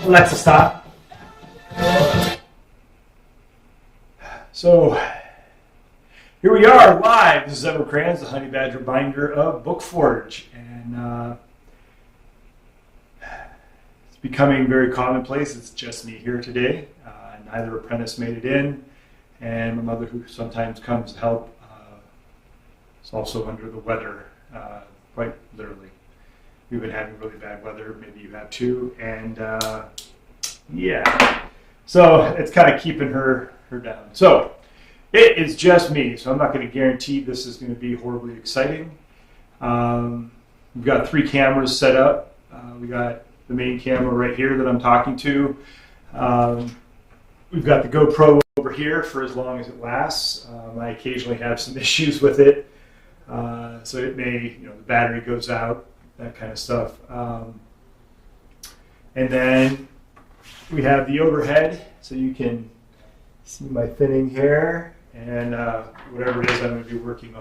Alexa, stop. So here we are live. This is Edward Kranz, the Honey Badger binder of BOOKFORGE, and it's becoming very commonplace. It's just me here today. Neither apprentice made it in, and my mother, who sometimes comes to help, is also under the weather, quite literally. We've been having really bad weather. Maybe you have too, and yeah, so it's kind of keeping her down. So it is just me, so I'm not going to guarantee this is going to be horribly exciting. We've got 3 cameras set up. We got the main camera right here that I'm talking to. We've got the GoPro over here for as long as it lasts. I occasionally have some issues with it, so it may, the battery goes out, that kind of stuff. And then we have the overhead, so you can see my thinning hair and whatever it is I'm going to be working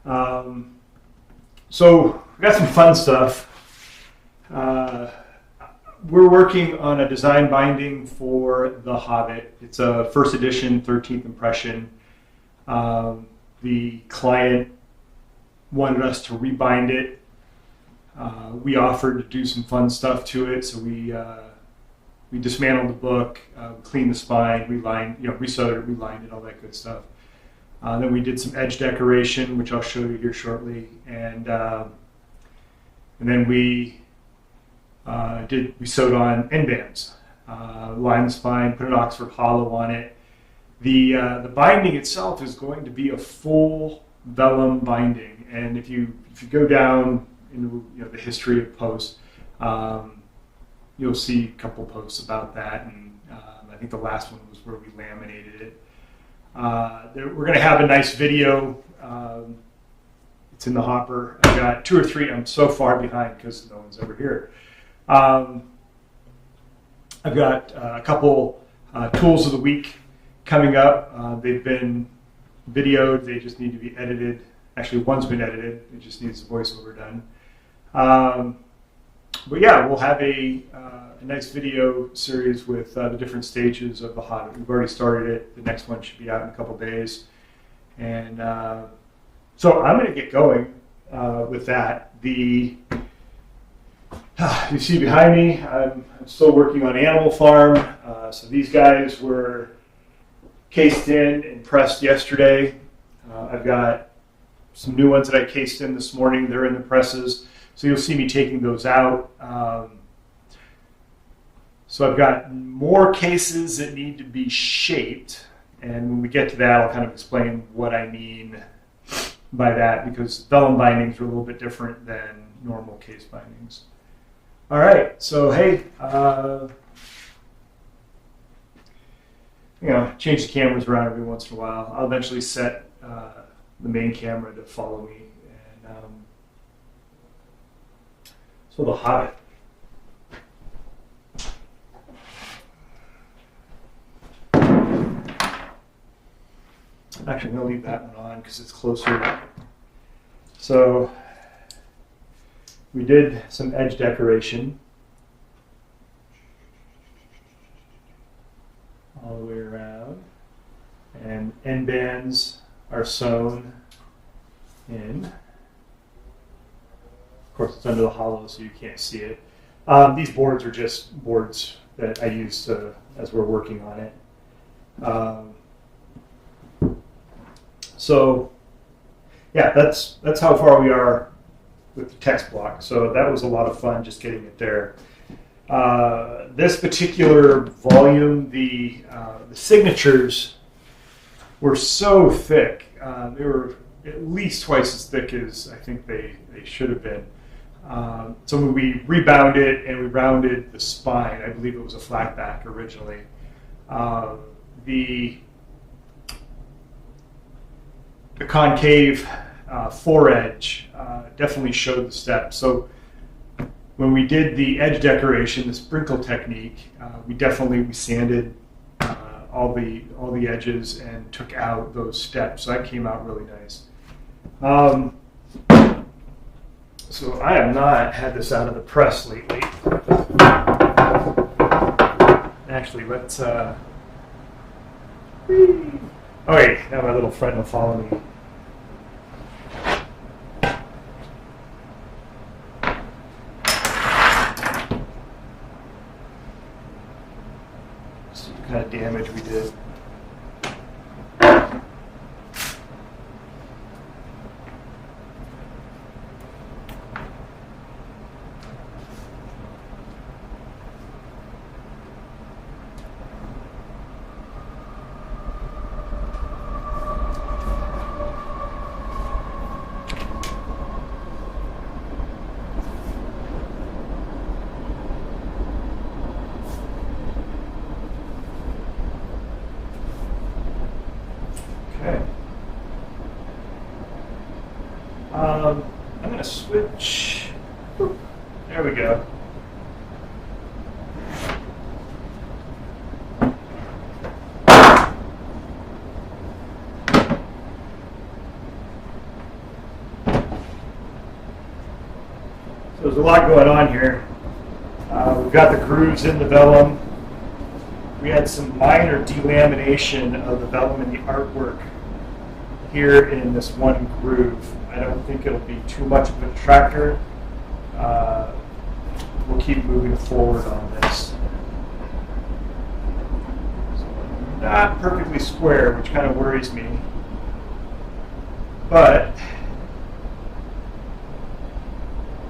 on. So we got some fun stuff. We're working on a design binding for the Hobbit. It's a first edition, 13th impression. The client wanted us to rebind it. We offered to do some fun stuff to it, so we dismantled the book, cleaned the spine, resewed it, relined it, all that good stuff. Then we did some edge decoration, which I'll show you here shortly, and then we sewed on end bands, lined the spine, put an Oxford hollow on it. The binding itself is going to be a full vellum binding, and if you go down into the history of posts, you'll see a couple posts about that, and I think the last one was where we laminated it. We're going to have a nice video. It's in the hopper. I've got 2 or 3. I'm so far behind because no one's ever here. I've got a couple tools of the week coming up. They've been videoed. They just need to be edited. Actually, one's been edited. It just needs the voiceover done. But yeah, we'll have a nice video series with the different stages of the Hobbit. We've already started it. The next one should be out in a couple days. And so I'm going to get going with that. You see behind me, I'm still working on Animal Farm. So these guys were cased in and pressed yesterday. I've got some new ones that I cased in this morning. They're in the presses. So you'll see me taking those out. So I've got more cases that need to be shaped. And when we get to that, I'll kind of explain what I mean by that, because vellum bindings are a little bit different than normal case bindings. All right, so hey, change the cameras around every once in a while. I'll eventually set the main camera to follow me. And so the Hobbit. Actually, I'm going to leave that one on because it's closer. So we did some edge decoration all the way around, and end bands are sewn in. Of course, it's under the hollow, so you can't see it. These boards are just boards that I use as we're working on it. So, yeah, that's how far we are with the text block. So that was a lot of fun just getting it there. This particular volume, the signatures were so thick. They were at least twice as thick as I think they should have been. So when we rebound it and we rounded the spine, I believe it was a flat back originally. The concave foredge definitely showed the step. So when we did the edge decoration, the sprinkle technique, we sanded all the edges and took out those steps. So that came out really nice. So I have not had this out of the press lately. Actually, let's. Whee! Oh wait, now my little friend will follow me. See what kind of damage we did. I'm going to switch. There we go. So there's a lot going on here. We've got the grooves in the vellum. We had some minor delamination of the vellum in the artwork here in this one groove. I don't think it'll be too much of a detractor. We'll keep moving forward on this. So not perfectly square, which kind of worries me. But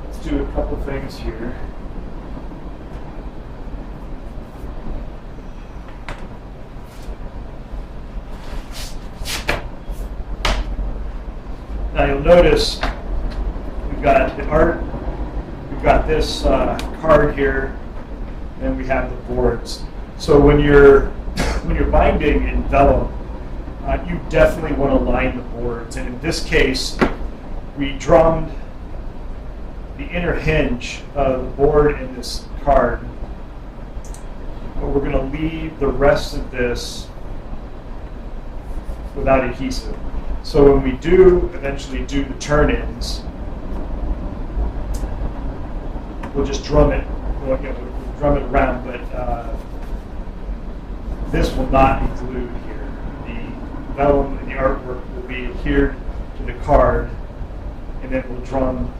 let's do a couple things here. Now you'll notice we've got the art, we've got this card here, and we have the boards. So when you're binding in vellum, you definitely want to line the boards. And in this case, we drummed the inner hinge of the board in this card, but we're going to leave the rest of this without adhesive. So when we do eventually do the turn-ins, we'll just drum it. We'll drum it around, but this will not be glued here. The vellum and the artwork will be adhered to the card, and then we'll drum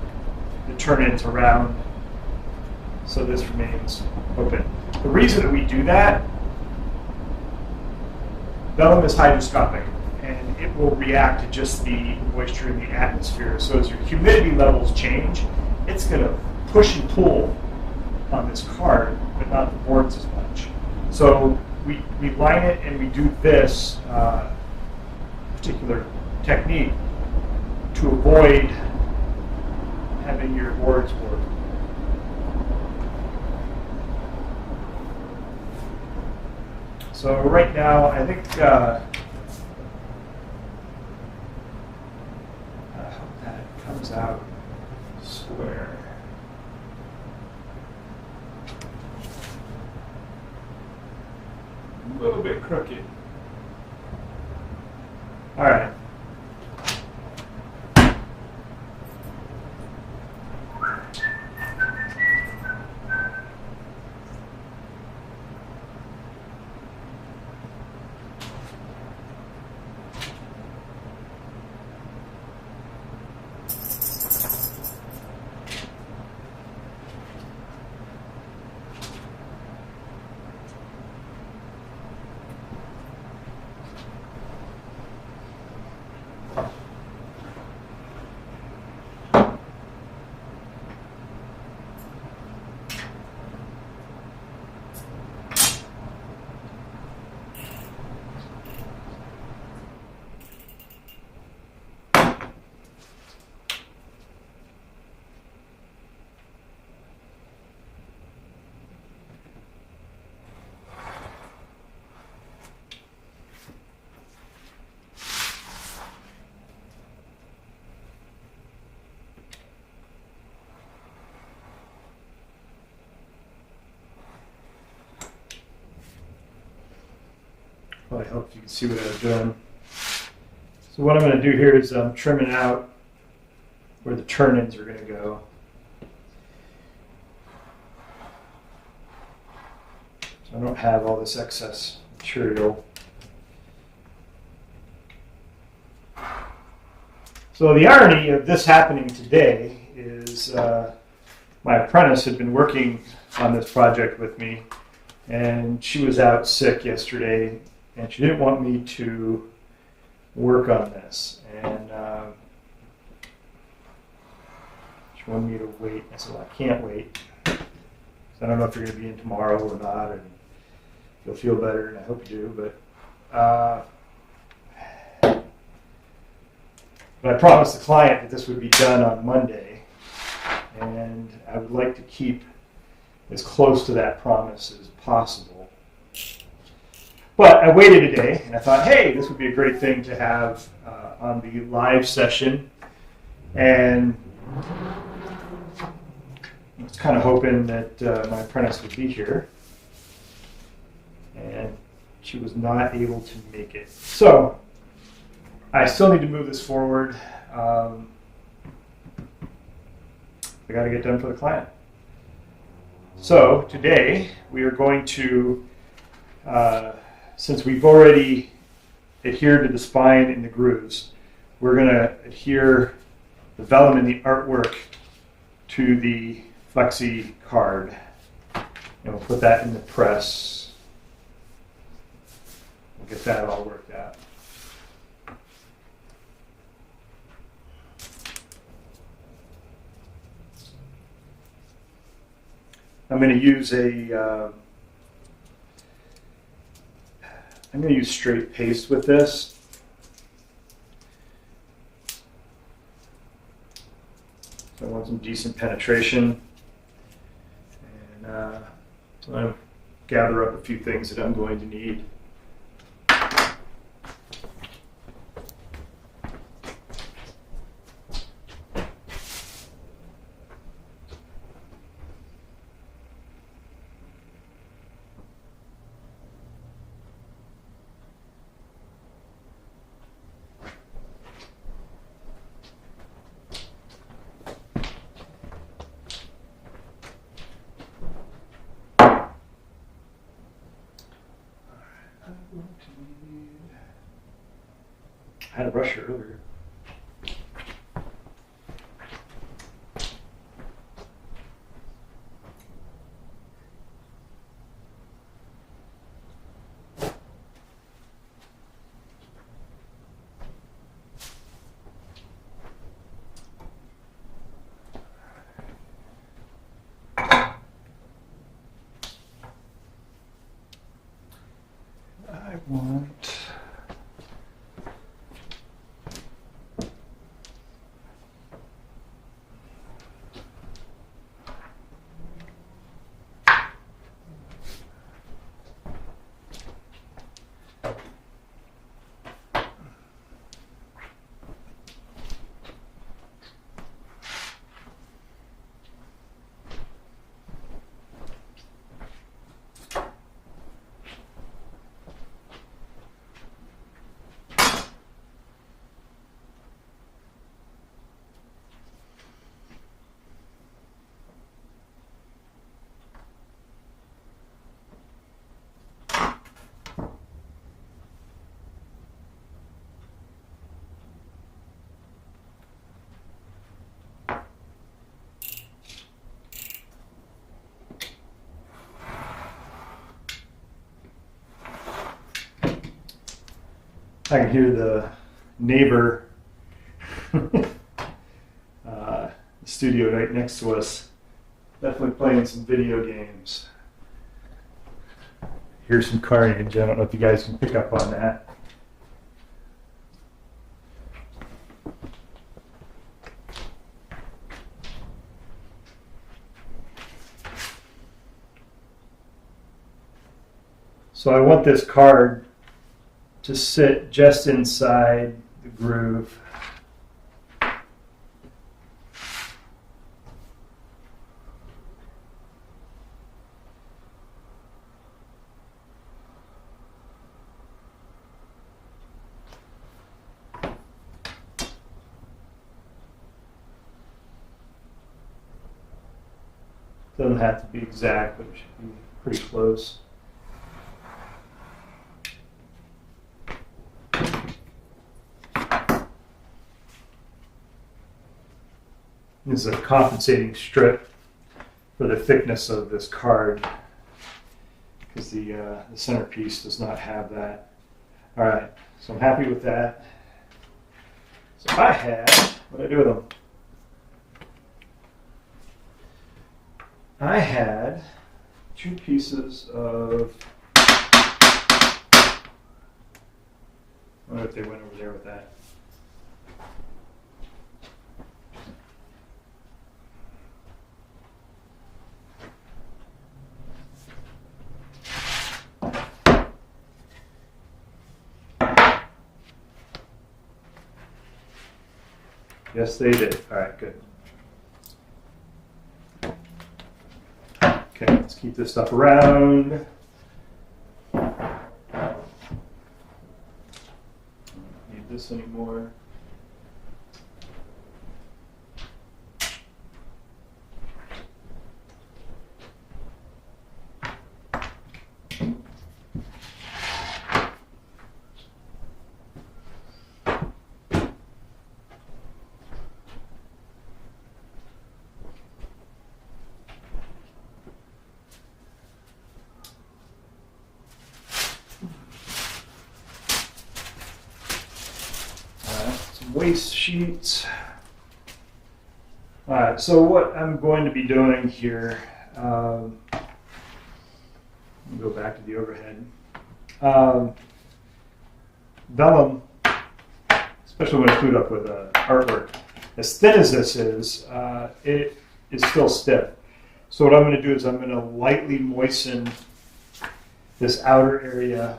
the turn-ins around so this remains open. The reason that we do that, vellum is hydroscopic, and it will react to just the moisture in the atmosphere. So as your humidity levels change, it's going to push and pull on this card, but not the boards as much. So we line it and we do this particular technique to avoid having your boards work. So right now, I think I hope that comes out square. A little bit crooked. All right. Well, I hope you can see what I've done. So what I'm going to do here is I'm trimming out where the turn-ins are going to go. So I don't have all this excess material. So the irony of this happening today is my apprentice had been working on this project with me, and she was out sick yesterday, and she didn't want me to work on this. And she wanted me to wait. I said, well, I can't wait. So I don't know if you're going to be in tomorrow or not, and you'll feel better, and I hope you do. But I promised the client that this would be done on Monday, and I would like to keep as close to that promise as possible. But I waited a day, and I thought, hey, this would be a great thing to have on the live session. And I was kind of hoping that my apprentice would be here. And she was not able to make it. So I still need to move this forward. I got to get done for the client. So today we are going to, since we've already adhered to the spine and the grooves, we're going to adhere the vellum and the artwork to the flexi card. And we'll put that in the press. We'll get that all worked out. I'm going to use I'm going to use straight paste with this. So I want some decent penetration. And so I'm going to gather up a few things that I'm going to need. I had a brush here earlier. I want I can hear the neighbor studio right next to us, definitely playing some video games. Here's some carnage. I don't know if you guys can pick up on that. So I want this card to sit just inside the groove. Doesn't have to be exact, but it should be pretty close. This is a compensating strip for the thickness of this card, because the centerpiece does not have that. All right, so I'm happy with that. So I had, what did I do with them? I had 2 pieces of, I wonder if they went over there with that. Yes, they did. All right, good. Okay, let's keep this stuff around. Don't need this anymore. Waste sheets. All right, so what I'm going to be doing here, go back to the overhead. Vellum, especially when it's glued up with artwork, as thin as this is, it is still stiff. So what I'm going to do is I'm going to lightly moisten this outer area,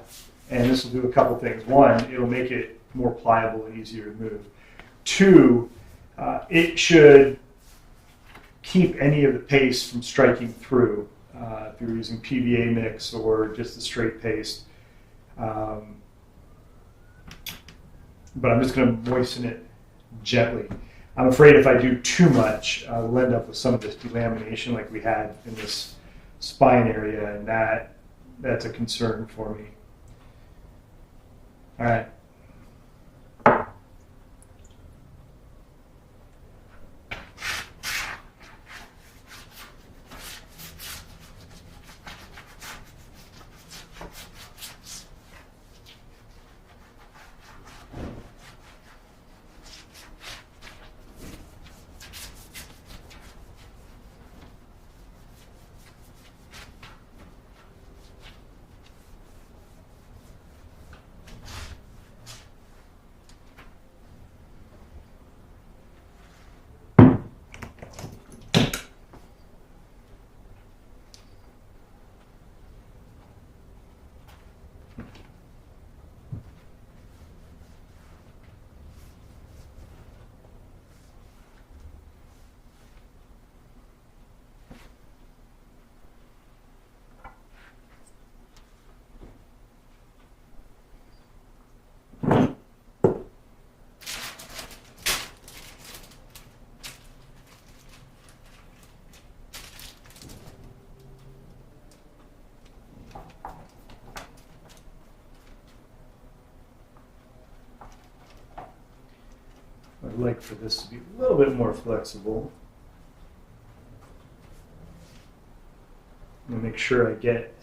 and this will do a couple things. One, it'll make it more pliable and easier to move. 2, it should keep any of the paste from striking through if you're using PVA mix or just the straight paste. But I'm just going to moisten it gently. I'm afraid if I do too much, we'll end up with some of this delamination like we had in this spine area, and that's a concern for me. All right. I'd like for this to be a little bit more flexible. I'm going to make sure I get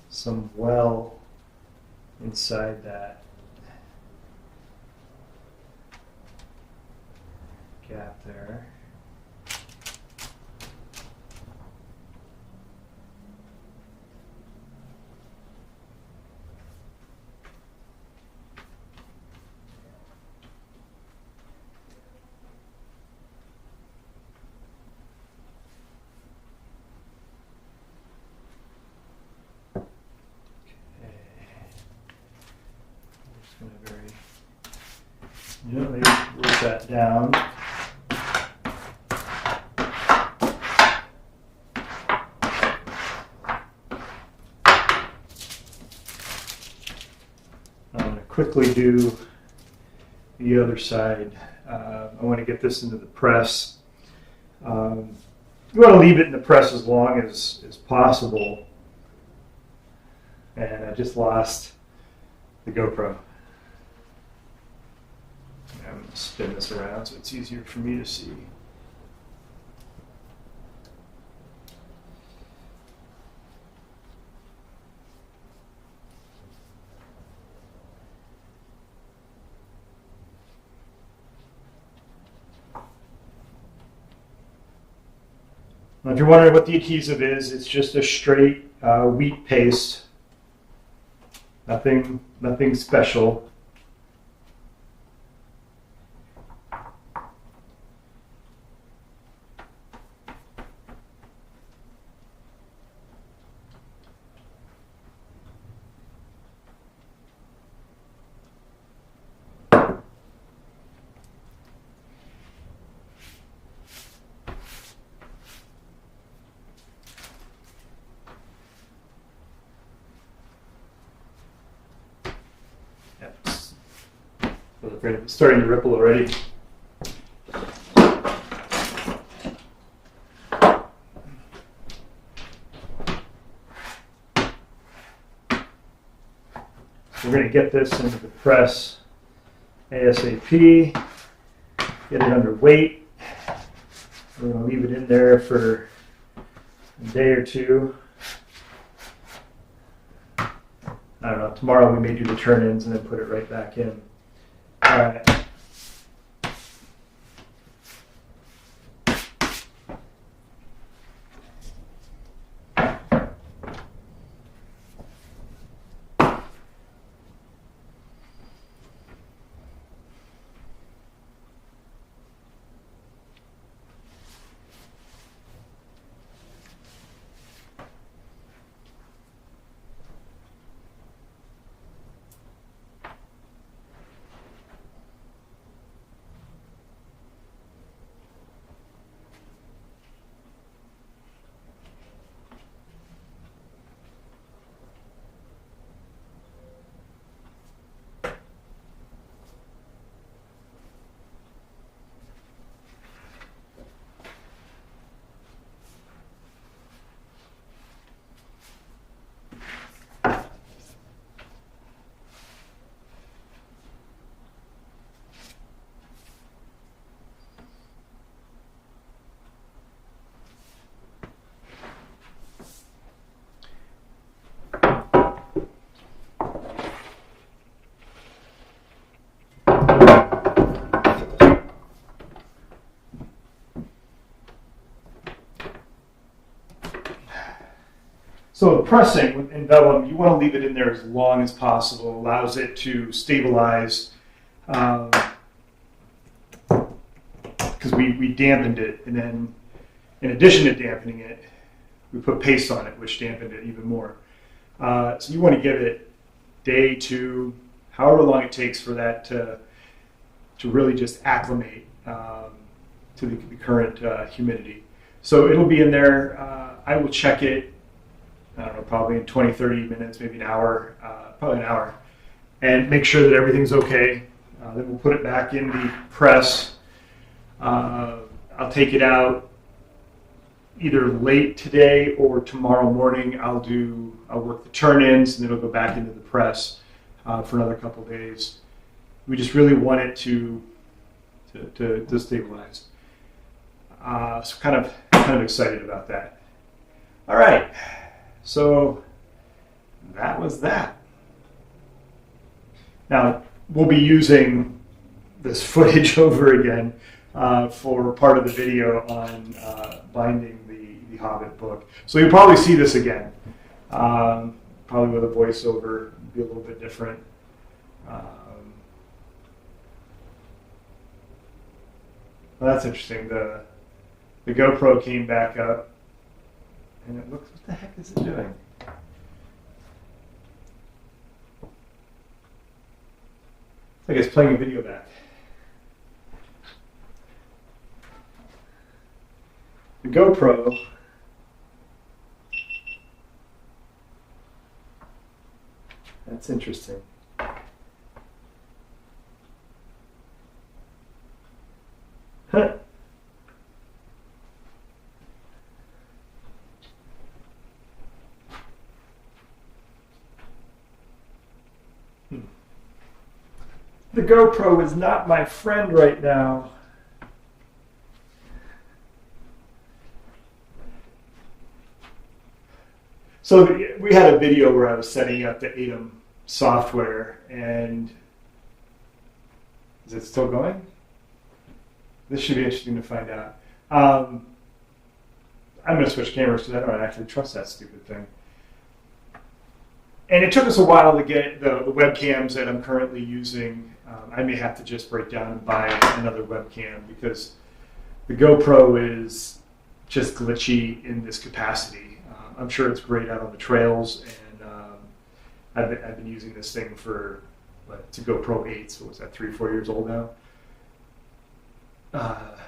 some well inside that gap there. Gently work that down. I'm going to quickly do the other side. I want to get this into the press. You want to leave it in the press as long as possible. And I just lost the GoPro. I'm going to spin this around so it's easier for me to see. Now, if you're wondering what the adhesive is, it's just a straight wheat paste. Nothing special. It's starting to ripple already. We're going to get this into the press ASAP, get it under weight. We're going to leave it in there for a day or two. I don't know, tomorrow we may do the turn-ins and then put it right back in. All right. So the pressing in Vellum, you want to leave it in there as long as possible. Allows it to stabilize, because we dampened it, and then in addition to dampening it, we put paste on it, which dampened it even more. So you want to give it day, two, however long it takes for that to really just acclimate to the current humidity. So it'll be in there. I will check it, I don't know, probably in 20, 30 minutes, maybe an hour, probably an hour, and make sure that everything's okay. Then we'll put it back in the press. I'll take it out either late today or tomorrow morning. I'll work the turn-ins, and then it'll go back into the press for another couple days. We just really want it to stabilize. So kind of excited about that. All right. So that was that. Now, we'll be using this footage over again for part of the video on binding the Hobbit book. So you'll probably see this again, probably with a voiceover, be a little bit different. Well, that's interesting. The GoPro came back up. And it looks, what the heck is it doing? It's like it's playing a video back. The GoPro that's interesting. Huh. The GoPro is not my friend right now. So we had a video where I was setting up the Atom software, and is it still going? This should be interesting to find out. I I'm going to switch cameras because I don't actually trust that stupid thing. And it took us a while to get the webcams that I'm currently using. I may have to just break down and buy another webcam because the GoPro is just glitchy in this capacity. I'm sure it's great out on the trails, and I've been using this thing for, it's a GoPro 8, so what's that, 3 or 4 years old now? At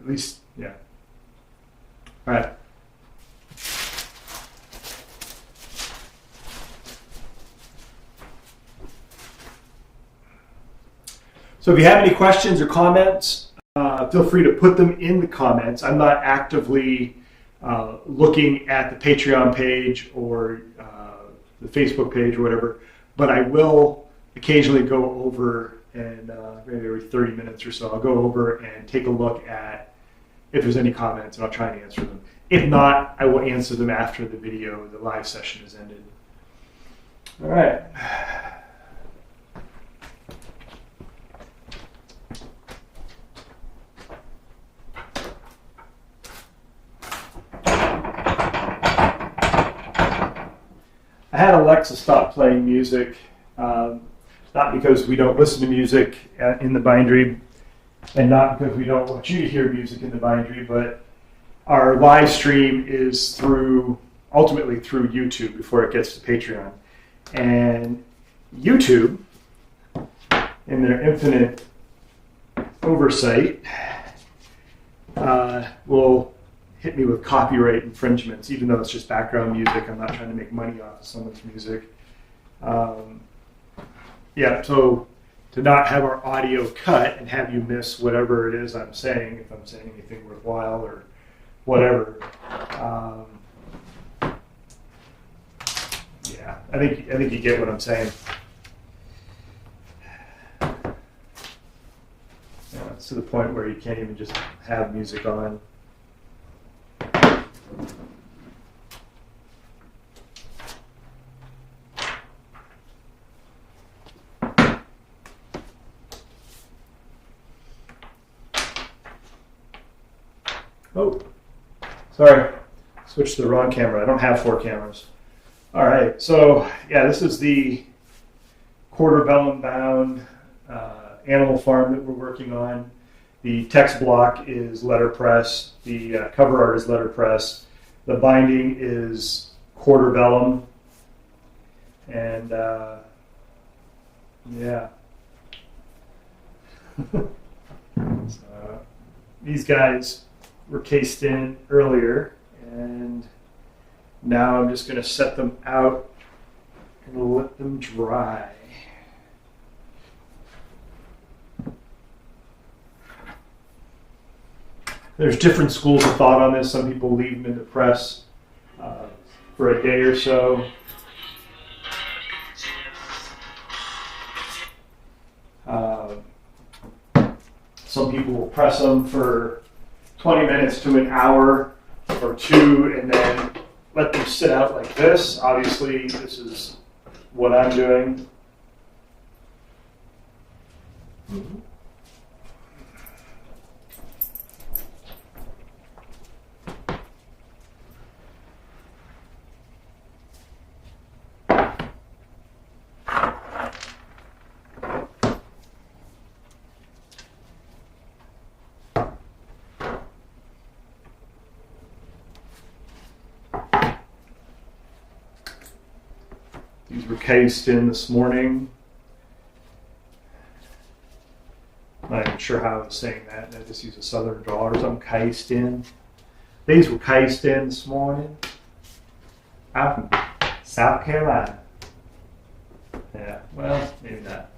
least, yeah. All right. So if you have any questions or comments, feel free to put them in the comments. I'm not actively looking at the Patreon page or the Facebook page or whatever, but I will occasionally go over and maybe every 30 minutes or so, I'll go over and take a look at if there's any comments, and I'll try and answer them. If not, I will answer them after the video, the live session has ended. All right. I had Alexa stop playing music, not because we don't listen to music in the bindery, and not because we don't want you to hear music in the bindery, but our live stream is ultimately through YouTube before it gets to Patreon. And YouTube, in their infinite oversight, will hit me with copyright infringements, even though it's just background music. I'm not trying to make money off of someone's music. Yeah, so to not have our audio cut and have you miss whatever it is I'm saying, if I'm saying anything worthwhile or whatever. Yeah, I think you get what I'm saying. Yeah, it's to the point where you can't even just have music on. Oh, sorry, switched to the wrong camera. I don't have 4 cameras. All right, so yeah, this is the quarter vellum bound animal farm that we're working on. The text block is letterpress. The cover art is letterpress. The binding is quarter vellum. And yeah. So, these guys were cased in earlier, and now I'm just going to set them out and let them dry. There's different schools of thought on this. Some people leave them in the press for a day or so. Some people will press them for 20 minutes to an hour or 2 and then let them sit out like this. Obviously, this is what I'm doing. Mm-hmm. These were cased in this morning. I'm not even sure how I was saying that. I just use a southern drawl or something. Cased in. These were cased in this morning. Out from South Carolina. Yeah, well, maybe not.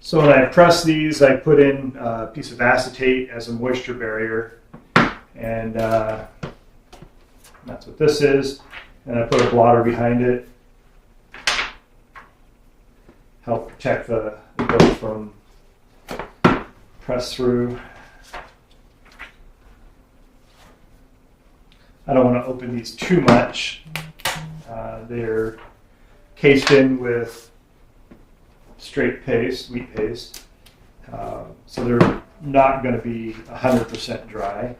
So when I press these, I put in a piece of acetate as a moisture barrier, and that's what this is. And I put a blotter behind it, help protect the book from press through. I don't want to open these too much. They're cased in with straight paste, wheat paste, so they're not going to be 100% dry.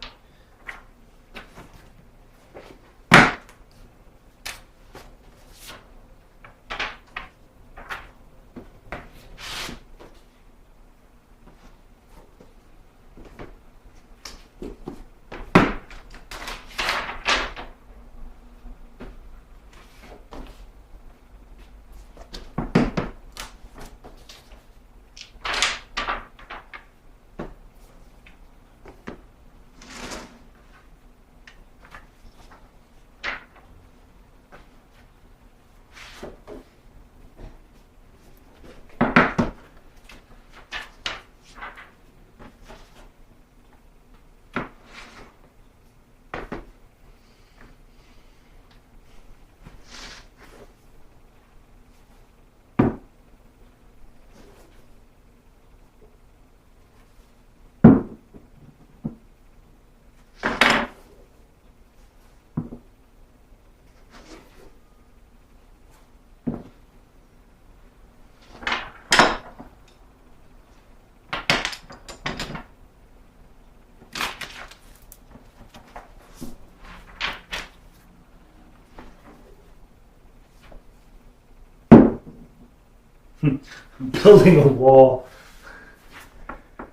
I'm building a wall,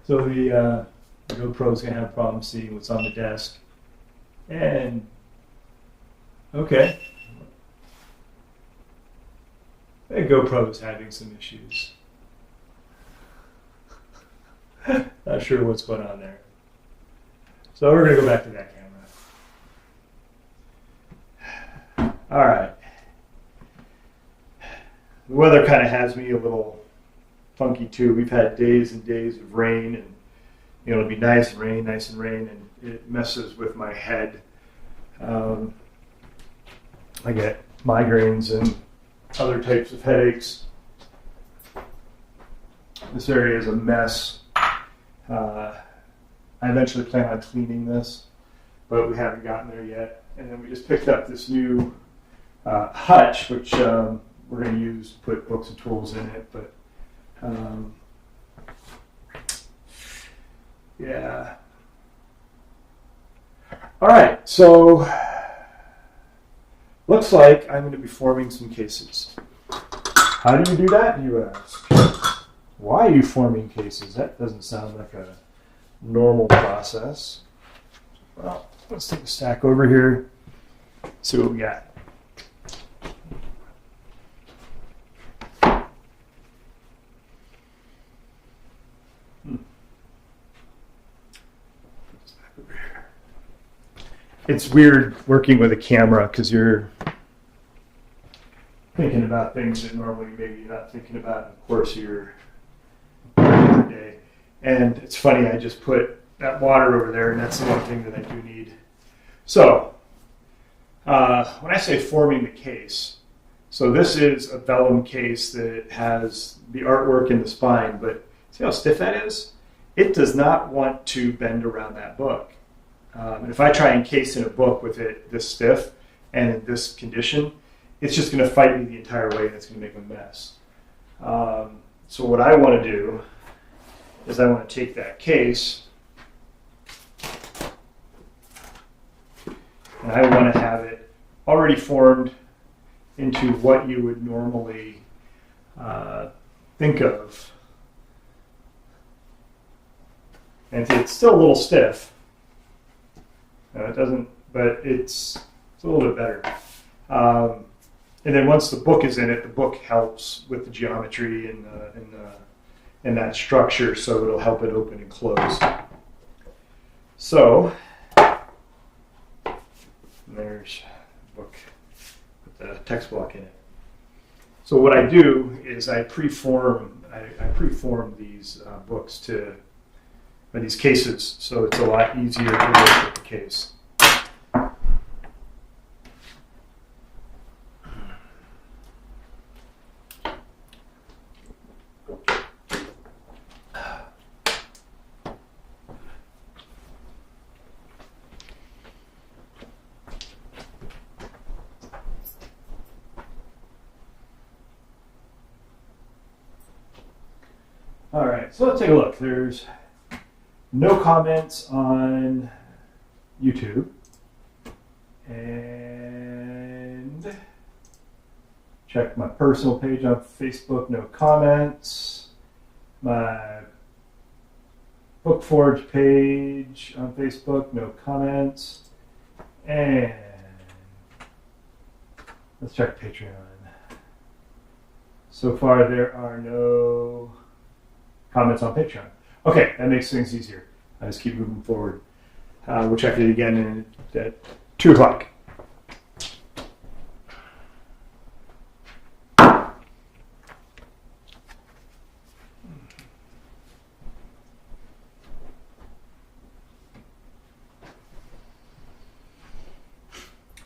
so the GoPro's gonna have problems seeing what's on the desk. And okay, the GoPro's having some issues. Not sure what's going on there. So we're gonna go back to that camera. All right. The weather kind of has me a little funky too. We've had days and days of rain, and it'll be nice and rain, and it messes with my head. I get migraines and other types of headaches. This area is a mess. I eventually plan on cleaning this, but we haven't gotten there yet. And then we just picked up this new hutch, which we're going to use to put books and tools in it, but yeah. All right, so looks like I'm going to be forming some cases. How do you do that, you ask? Why are you forming cases? That doesn't sound like a normal process. Well, let's take a stack over here, see what we got. It's weird working with a camera because you're thinking about things that normally maybe you're not thinking about in the course of your regular day. And it's funny, I just put that water over there, and that's the one thing that I do need. So, when I say forming the case, so this is a vellum case that has the artwork in the spine, but see how stiff that is? It does not want to bend around that book. And if I try and case in a book with it this stiff and in this condition, it's just going to fight me the entire way, and it's going to make a mess. So what I want to do is I want to take that case and I want to have it already formed into what you would normally think of. And it's still a little stiff. It doesn't, but it's a little bit better. And then once the book is in it, the book helps with the geometry and that structure, so it'll help it open and close. So there's the book with the text block in it. So what I do is I preform these books or these cases, so it's a lot easier to work with the case. so let's take a look. There's no comments on YouTube. And check my personal page on Facebook, no comments. My BOOKFORGE page on Facebook, no comments. And let's check Patreon. So far, there are no comments on Patreon. Okay, that makes things easier. I just keep moving forward. We'll check it again at 2 o'clock.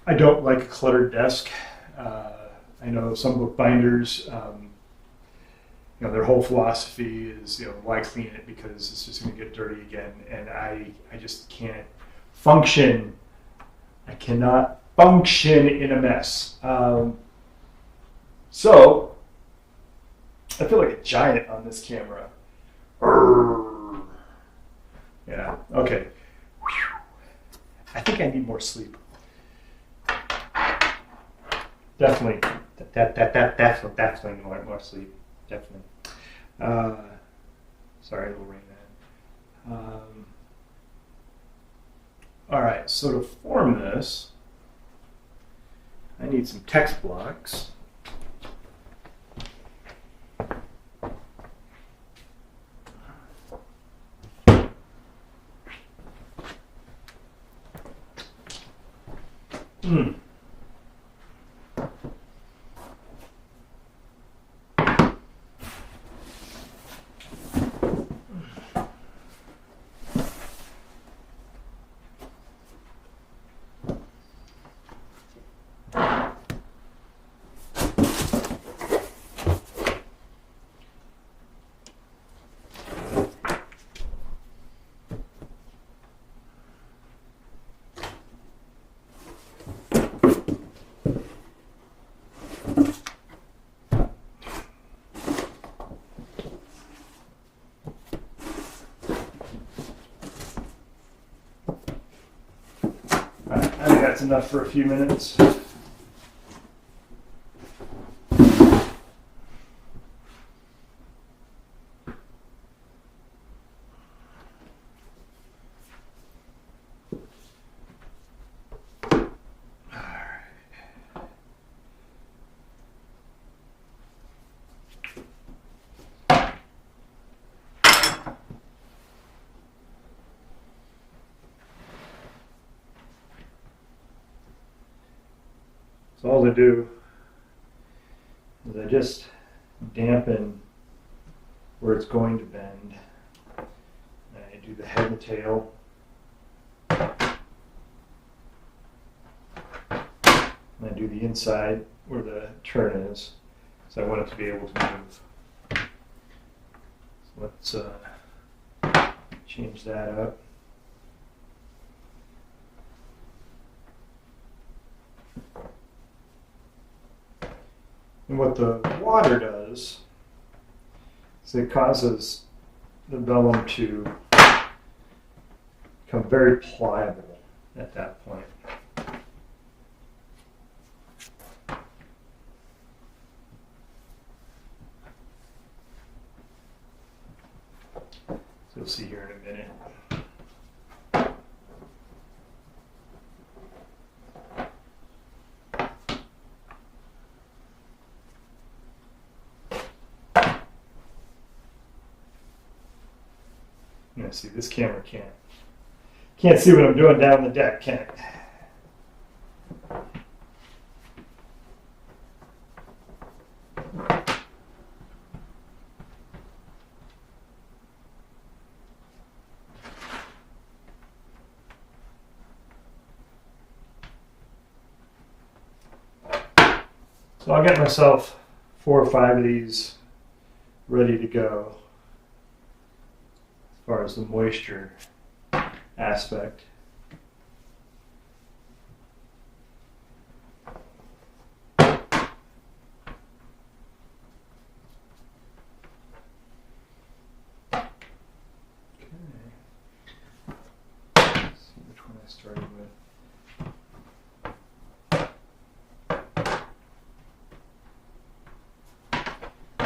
I don't like a cluttered desk. I know some bookbinders, their whole philosophy is, why clean it, because it's just going to get dirty again. And I just can't function. I cannot function in a mess. So I feel like a giant on this camera. Yeah. Okay. I think I need more sleep. Definitely more sleep. Definitely. Sorry, a little rain. All right, so to form this, I need some text blocks. I think that's enough for a few minutes. So all I do is I just dampen where it's going to bend. I do the head and the tail. And I do the inside where the turn is. So I want it to be able to move. So let's change that up. And what the water does is it causes the vellum to become very pliable at that point. So you'll see here in a minute. See, this camera can't see what I'm doing down the deck, can it? So I'll get myself 4 or 5 of these ready to go. As far as the moisture aspect.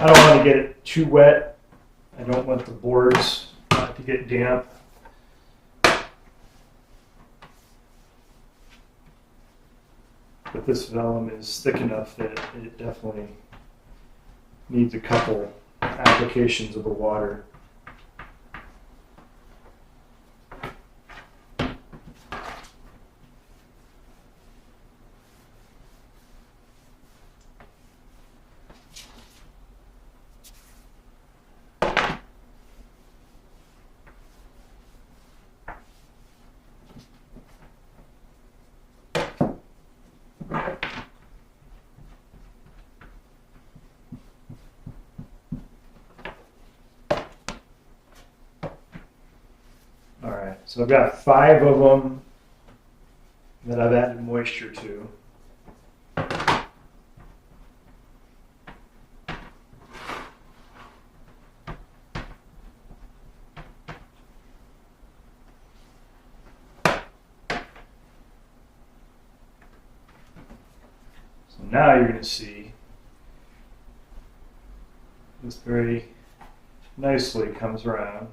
I don't want to get it too wet. I don't want the boards to get damp. But this vellum is thick enough that it definitely needs a couple applications of the water. So I've got 5 of them that I've added moisture to. So now you're going to see this very nicely comes around.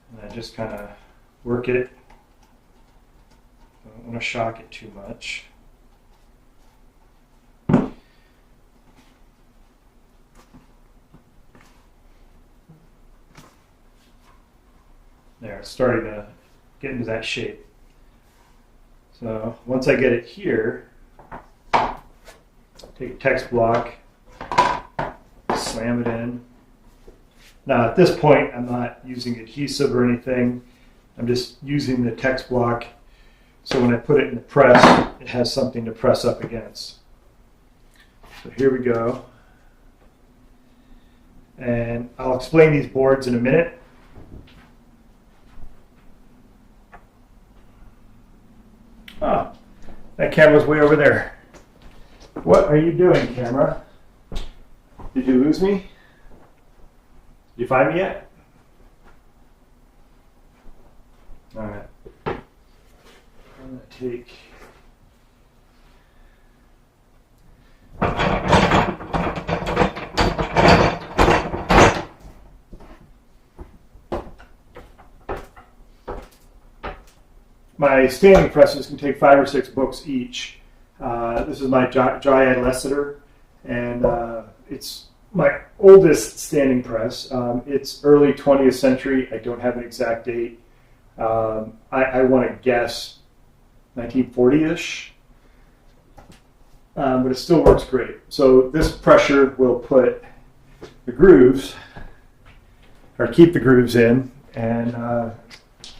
And I just kind of work it. I don't want to shock it too much. There, it's starting to get into that shape. So once I get it here, take a text block, slam it in. Now at this point, I'm not using adhesive or anything. I'm just using the text block so when I put it in the press, it has something to press up against. So here we go. And I'll explain these boards in a minute. Oh, that camera's way over there. What are you doing, camera? Did you lose me? Did you find me yet? All right. I'm going to take my standing presses can take 5 or 6 books each. This is my dry eye and it's my oldest standing press. It's early 20th century. I don't have an exact date. I want to guess 1940-ish, but it still works great. So this pressure will put the grooves, or keep the grooves in, and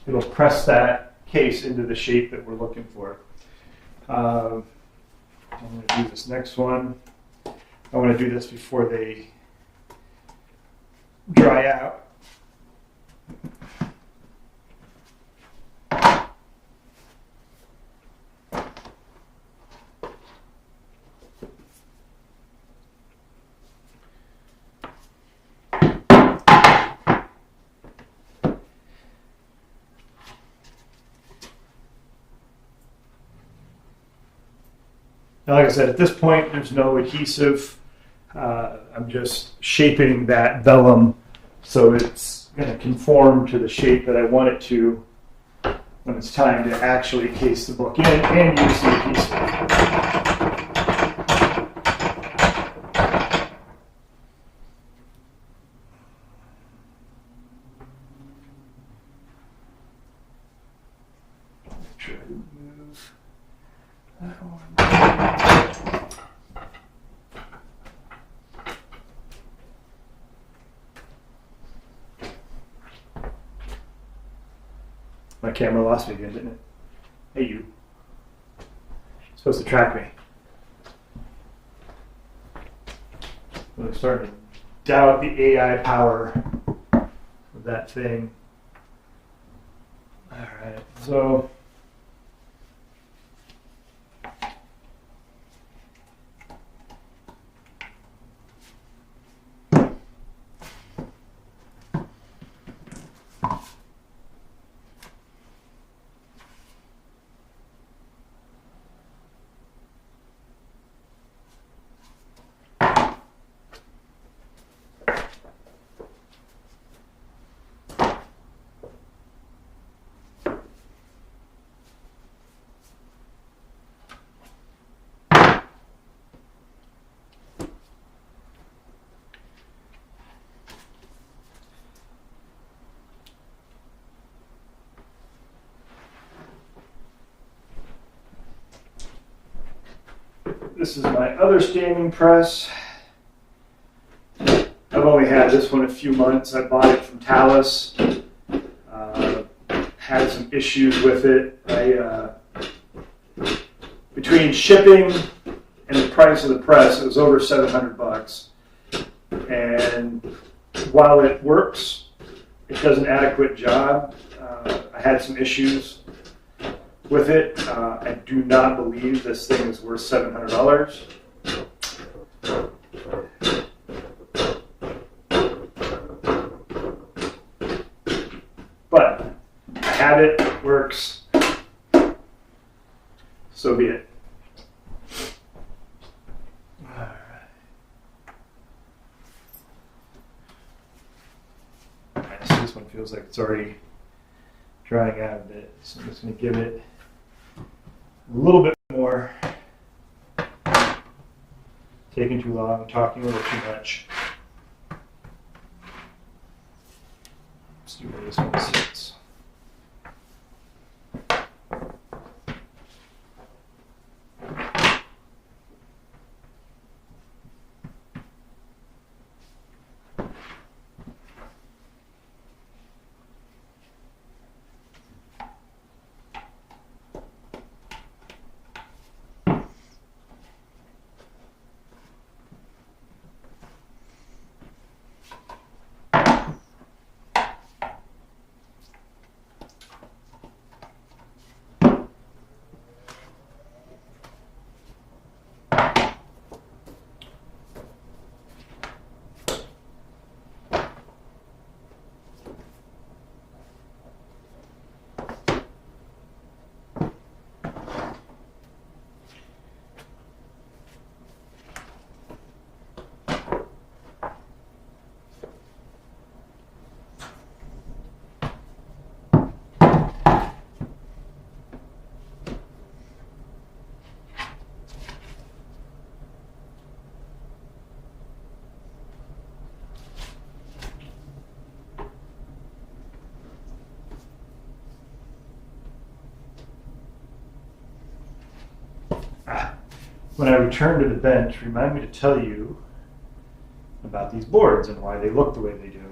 it'll press that case into the shape that we're looking for. I'm going to do this next one. I want to do this before they dry out. Now, like I said, at this point, there's no adhesive. I'm just shaping that vellum so it's going to conform to the shape that I want it to when it's time to actually case the book in and use the adhesive. Try to move that one. My camera lost me again, didn't it? Hey, you. You're supposed to track me. I'm starting to doubt the AI power of that thing. All right, so This is my other standing press. I've only had this one a few months. I bought it from Talus. Had some issues with it. Between shipping and the price of the press, it was over $700. And while it works, it does an adequate job. I had some issues with it. I do not believe this thing is worth $700. But I have it, it works, so be it. Alright, so this one feels like it's already drying out a bit, so I'm just going to give it a little bit more. Taking too long, talking a little too much. Let's see where this one sits. When I return to the bench, remind me to tell you about these boards and why they look the way they do.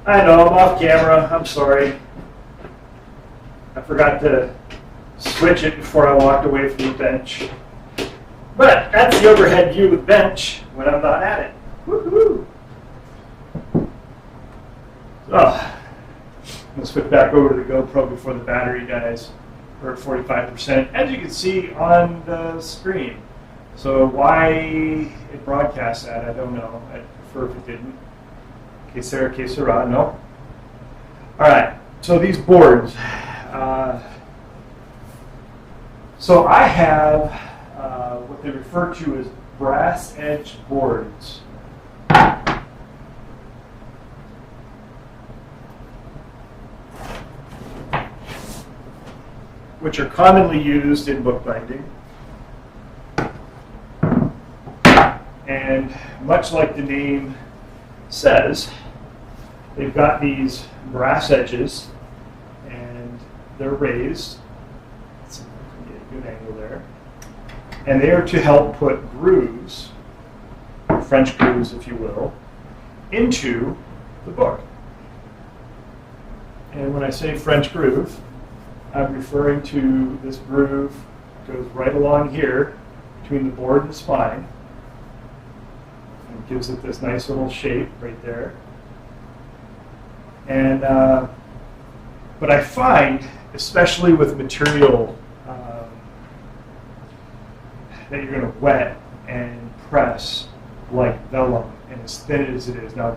I know, I'm off camera. I'm sorry. I forgot to switch it before I walked away from the bench. But that's the overhead view of the bench when I'm not at it. Woohoo! Oh, I'm going to switch back over to the GoPro before the battery dies. We're at 45%, as you can see on the screen. So why it broadcasts that, I don't know. I'd prefer if it didn't. Que sera, no? All right, so these boards. So I have what they refer to as brass edge boards. Which are commonly used in bookbinding. And much like the name says, they've got these brass edges and they're raised. Let's see if I can get a good angle there. And they are to help put grooves, French grooves if you will, into the book. And when I say French groove, I'm referring to this groove that goes right along here between the board and the spine. And gives it this nice little shape right there. And but I find, especially with material that you're going to wet and press like vellum, and as thin as it is. Now,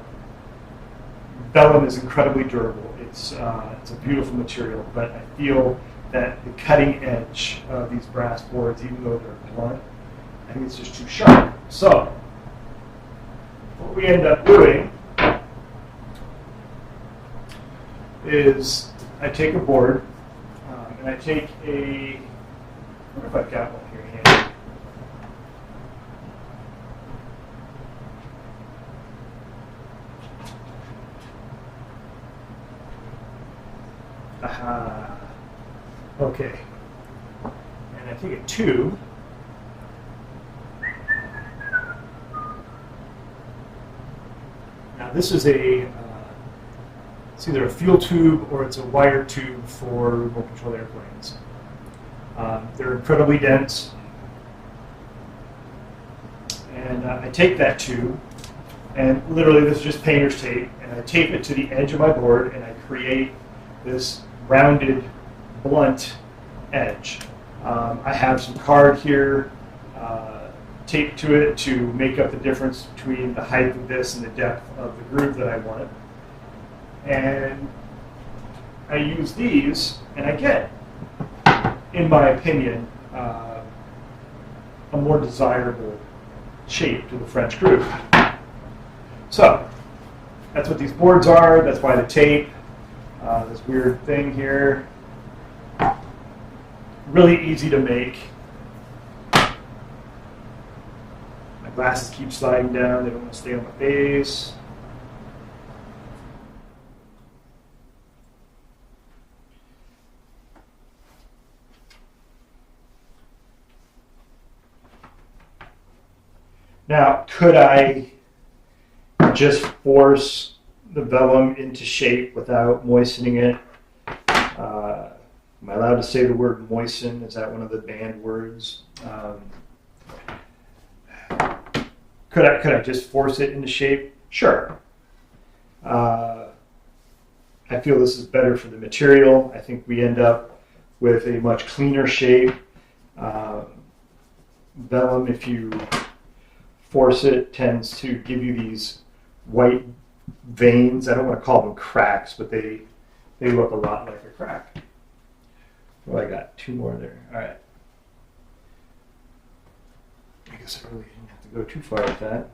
vellum is incredibly durable. It's a beautiful material, but I feel that the cutting edge of these brass boards, even though they're blunt, I think it's just too sharp. So, what we end up doing is I take a board and I take a, I wonder if I've got one here handy. Aha. Okay. And I take a tube. Now this is a, it's either a fuel tube or it's a wire tube for remote control airplanes. They're incredibly dense. And I take that tube, and literally this is just painter's tape, and I tape it to the edge of my board, and I create this rounded, blunt edge. I have some card here taped to it to make up the difference between the height of this and the depth of the groove that I wanted. And I use these, and I get, in my opinion, a more desirable shape to the French groove. So, that's what these boards are, that's why the tape, this weird thing here. Really easy to make. My glasses keep sliding down, they don't want to stay on my face. Now, could I just force the vellum into shape without moistening it? Am I allowed to say the word moisten? Is that one of the banned words? Could I just force it into shape? Sure. I feel this is better for the material. I think we end up with a much cleaner shape. Vellum, if you force it, tends to give you these white veins. I don't want to call them cracks, but they look a lot like a crack. Well, I got two more there. All right. I guess I really didn't have to go too far with that.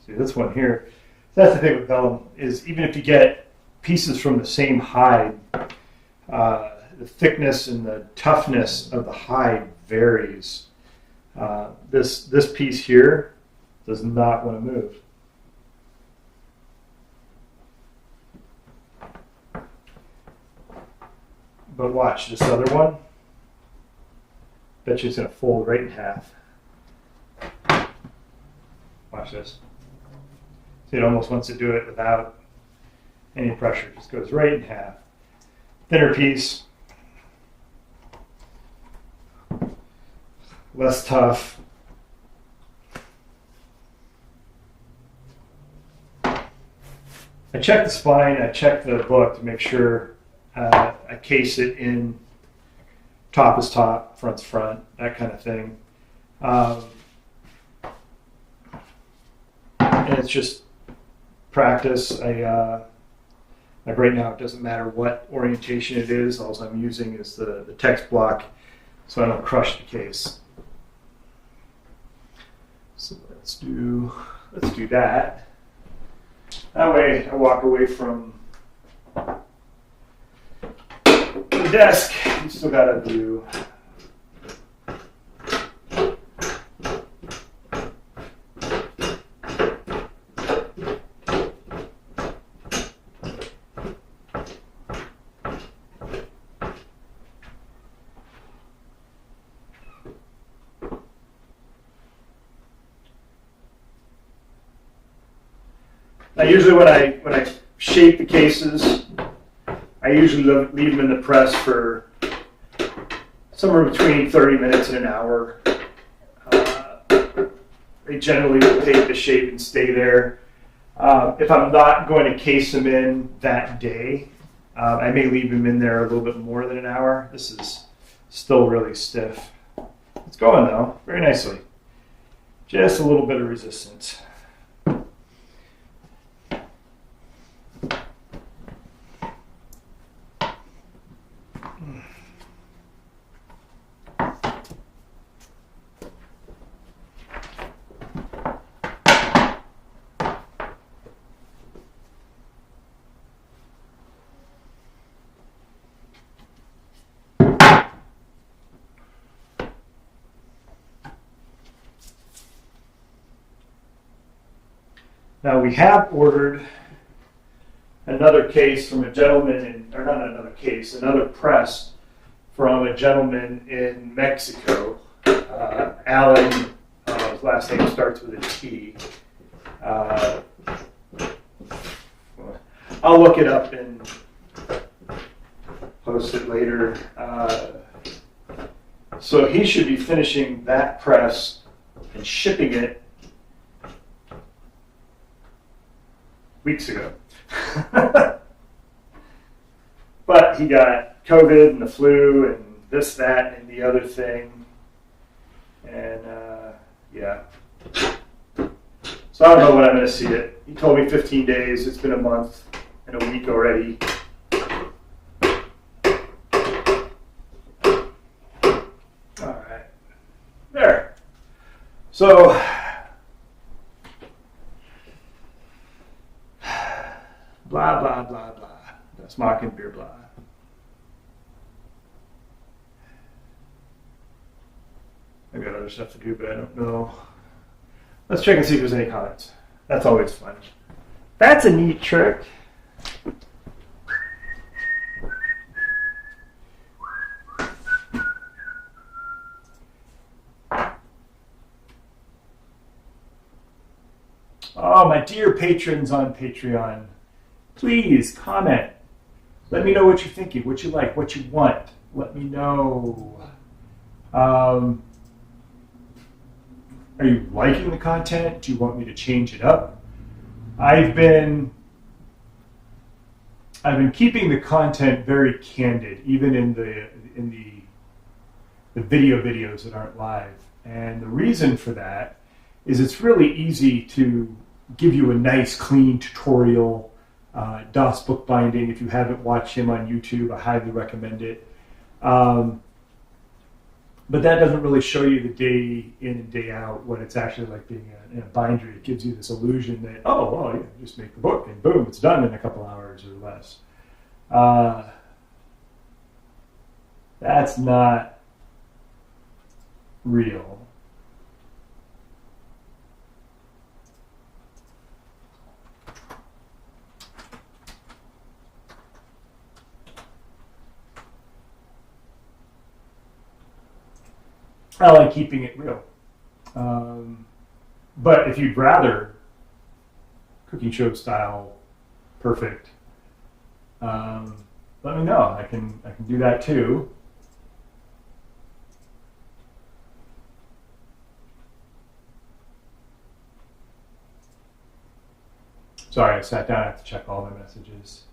See, this one here, that's the thing with vellum, is even if you get pieces from the same hide, the thickness and the toughness of the hide varies. This piece here does not want to move. But watch, this other one, bet you it's going to fold right in half. Watch this. See, it almost wants to do it without any pressure. It just goes right in half. Thinner piece. Less tough. I check the spine, I check the book to make sure I case it in top is top, front's front, that kind of thing. And it's just practice. Like right now, it doesn't matter what orientation it is. All I'm using is the text block so I don't crush the case. So let's do that. That way I walk away from the desk. You still got to do I usually, when I shape the cases, I usually leave them in the press for somewhere between 30 minutes and an hour. They generally will take the shape and stay there. If I'm not going to case them in that day, I may leave them in there a little bit more than an hour. This is still really stiff. It's going though, very nicely. Just a little bit of resistance. Now we have ordered another case from a gentleman, or not another case, another press from a gentleman in Mexico. Alan, his last name starts with a T. I'll look it up and post it later. So he should be finishing that press and shipping it weeks ago. But he got COVID and the flu and this, that, and the other thing. And yeah. So I don't know when I'm going to see it. He told me 15 days. It's been a month and a week already. All right. There. So blah, blah, blah, blah. That's mocking beer blah. I've got other stuff to do, but I don't know. Let's check and see if there's any comments. That's always fun. That's a neat trick. Oh, my dear patrons on Patreon. Please comment. Let me know what you're thinking, what you like, what you want. Let me know. Are you liking the content? Do you want me to change it up? I've been keeping the content very candid, even in the videos that aren't live. And the reason for that is it's really easy to give you a nice, clean tutorial. Das Bookbinding, if you haven't watched him on YouTube, I highly recommend it. But that doesn't really show you the day in and day out what it's actually like being in a bindery. It gives you this illusion that, oh, well, yeah, just make the book and boom, it's done in a couple hours or less. That's not real. I like keeping it real. But if you'd rather cooking show style, perfect, let me know. I can do that too. Sorry, I sat down. I have to check all my messages.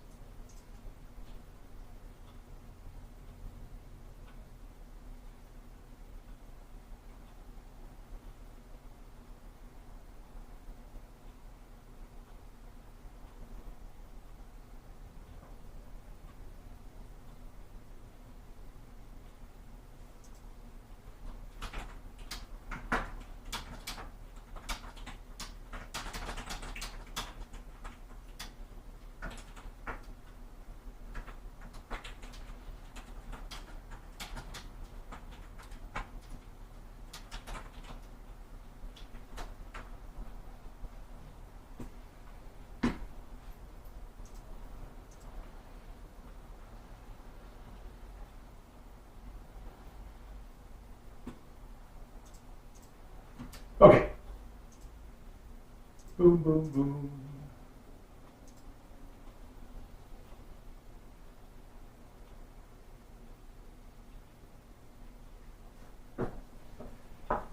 Okay. Boom, boom, boom.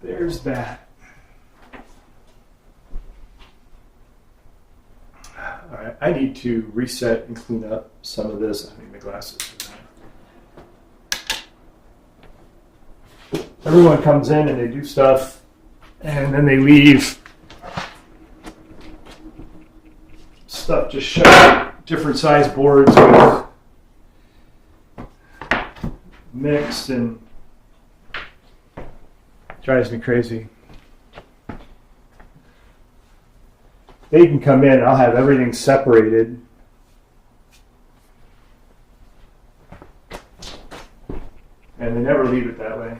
there's that. All right, I need to reset and clean up some of this. I need my glasses for that. Everyone comes in and they do stuff, and then they leave stuff just showing different size boards with mixed, and drives me crazy. They can come in, I'll have everything separated. And they never leave it that way.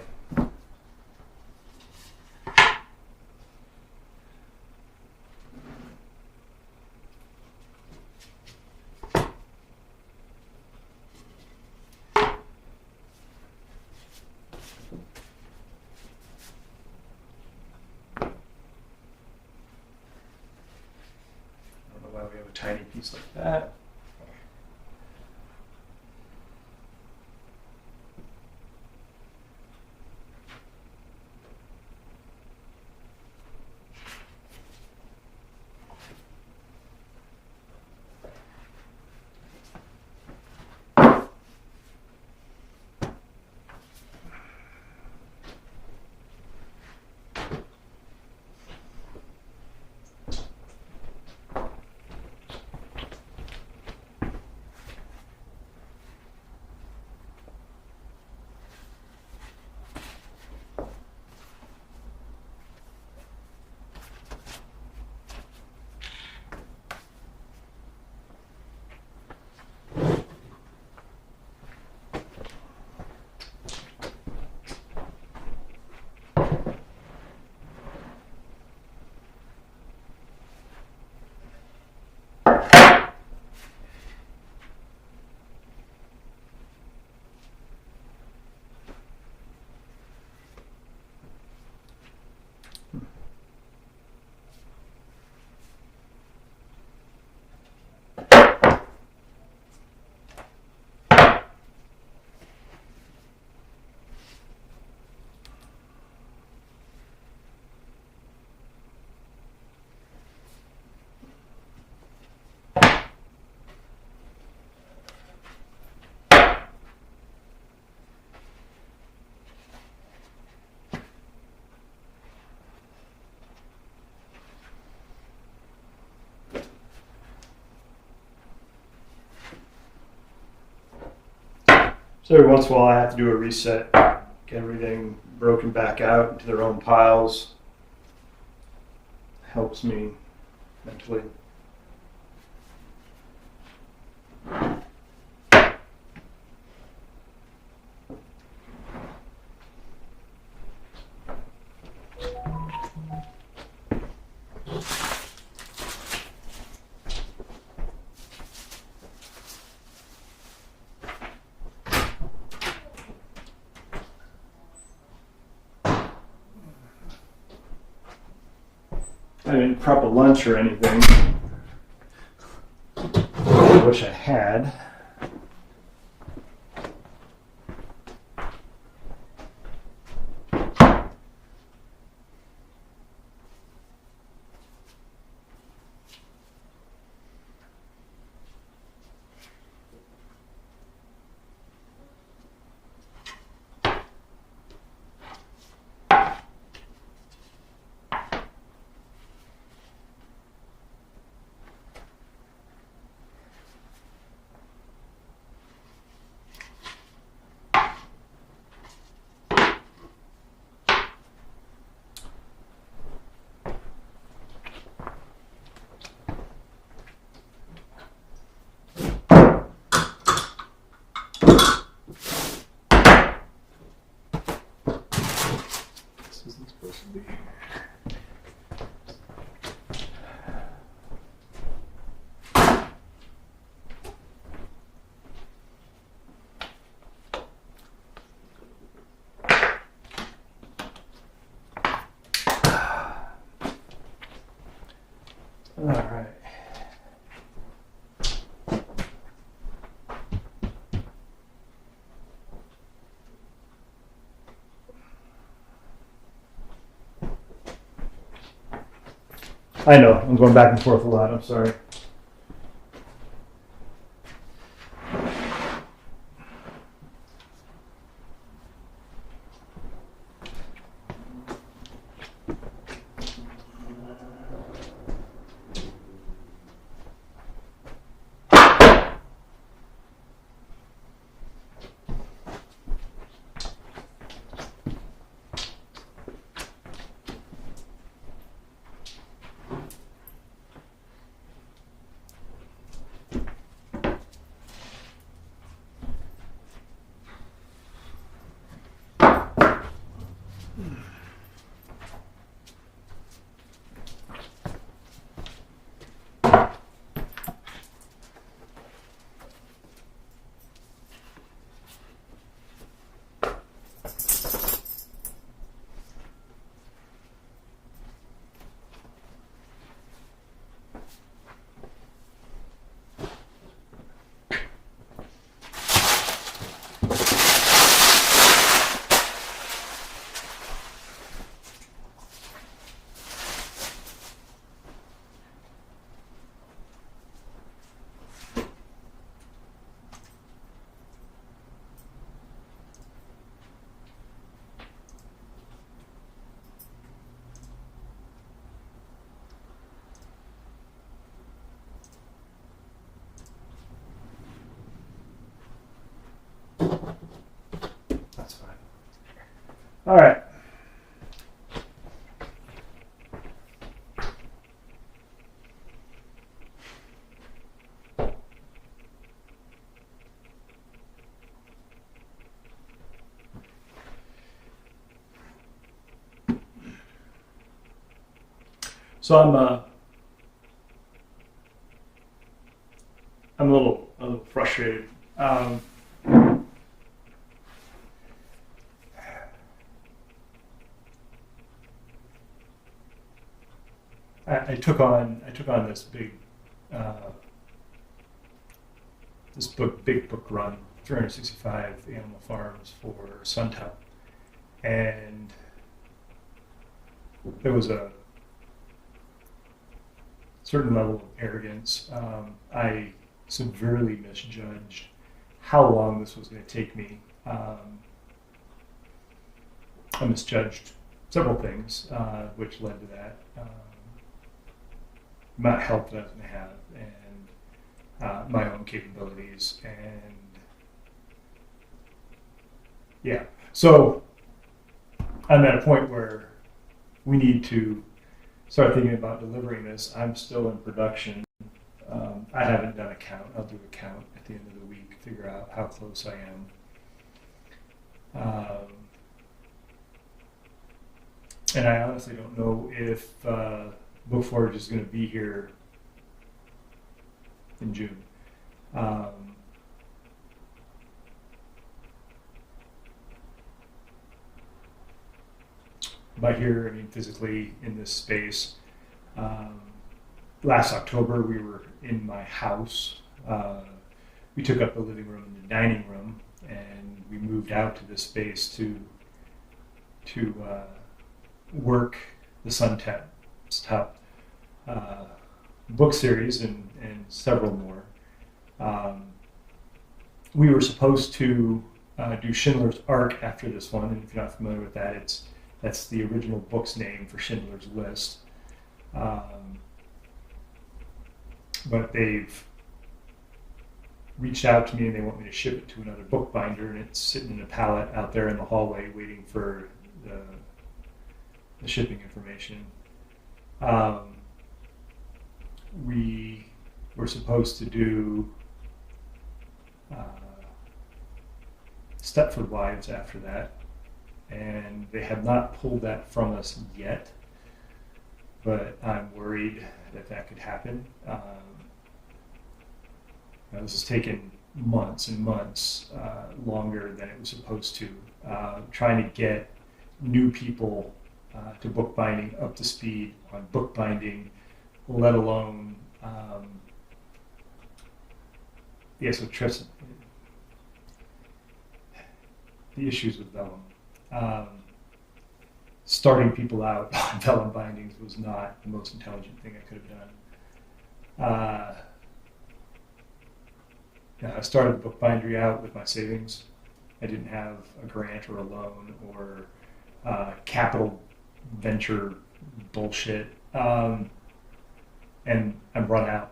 We have a tiny piece like that. So every once in a while I have to do a reset, get everything broken back out into their own piles. Helps me mentally. I didn't prep a lunch or anything. I wish I had. Isn't supposed to be. All right. I know, I'm going back and forth a lot, I'm sorry. That's fine. All right. So I'm a little frustrated. I took on this big big book run, 365 animal farms for Suntop, and there was a certain level of arrogance. I severely misjudged how long this was going to take me. I misjudged several things, which led to that. Amount of help that I was going to have, and my own capabilities, and yeah. So I'm at a point where we need to start thinking about delivering this. I'm still in production. I haven't done a count. I'll do a count at the end of the week, figure out how close I am. And I honestly don't know if BOOKFORGE is going to be here in June. By here, I mean physically in this space. Last October, we were in my house. We took up the living room and the dining room, and we moved out to this space to work the Suntop book series and several more. We were supposed to do Schindler's Ark after this one, and if you're not familiar with that, that's the original book's name for Schindler's List. But they've reached out to me and they want me to ship it to another bookbinder, and it's sitting in a pallet out there in the hallway waiting for the shipping information. We were supposed to do Stepford Wives after that, and they have not pulled that from us yet, but I'm worried that could happen. This has taken months and months longer than it was supposed to, trying to get new people to bookbinding up to speed on bookbinding, let alone the issues with Vellum. starting people out on vellum bindings was not the most intelligent thing I could have done. I started the book Bindery out with my savings. I didn't have a grant or a loan or capital venture bullshit. And I'm run out.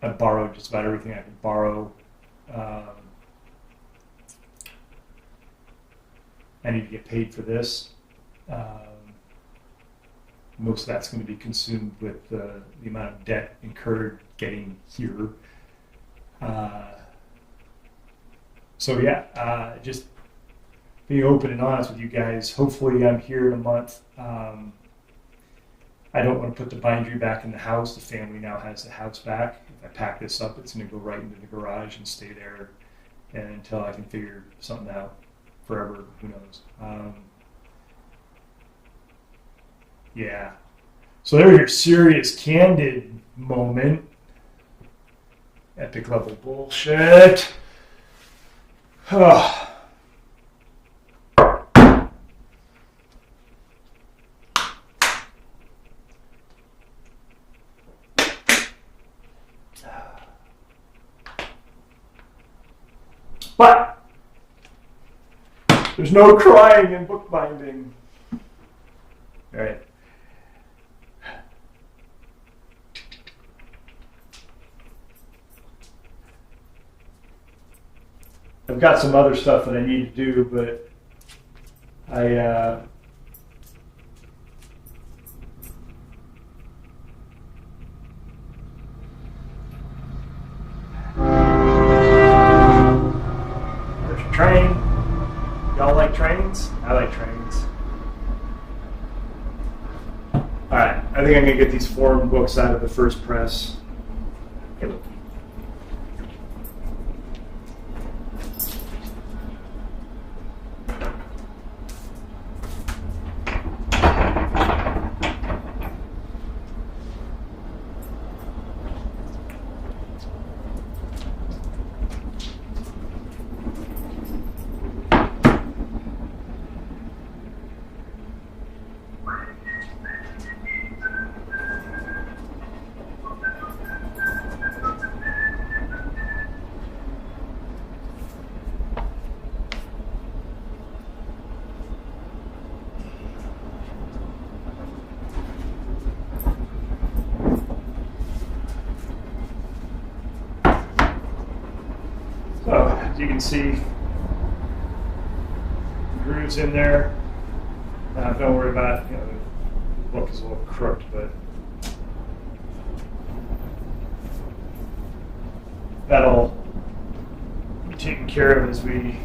I borrowed just about everything I could borrow. I need to get paid for this. Most of that's going to be consumed with the amount of debt incurred getting here. Just being open and honest with you guys. Hopefully I'm here in a month. I don't want to put the bindery back in the house. The family now has the house back. If I pack this up, it's going to go right into the garage and stay there until I can figure something out. Forever, who knows? So there was your serious candid moment. Epic level bullshit. But there's no crying in bookbinding. All right. I've got some other stuff that I need to do, but there's a train. Y'all like trains? I like trains. Alright, I think I'm going to get these foreign books out of the first press. As you can see, grooves in there. Don't worry about it. The book is a little crooked, but that'll be taken care of as we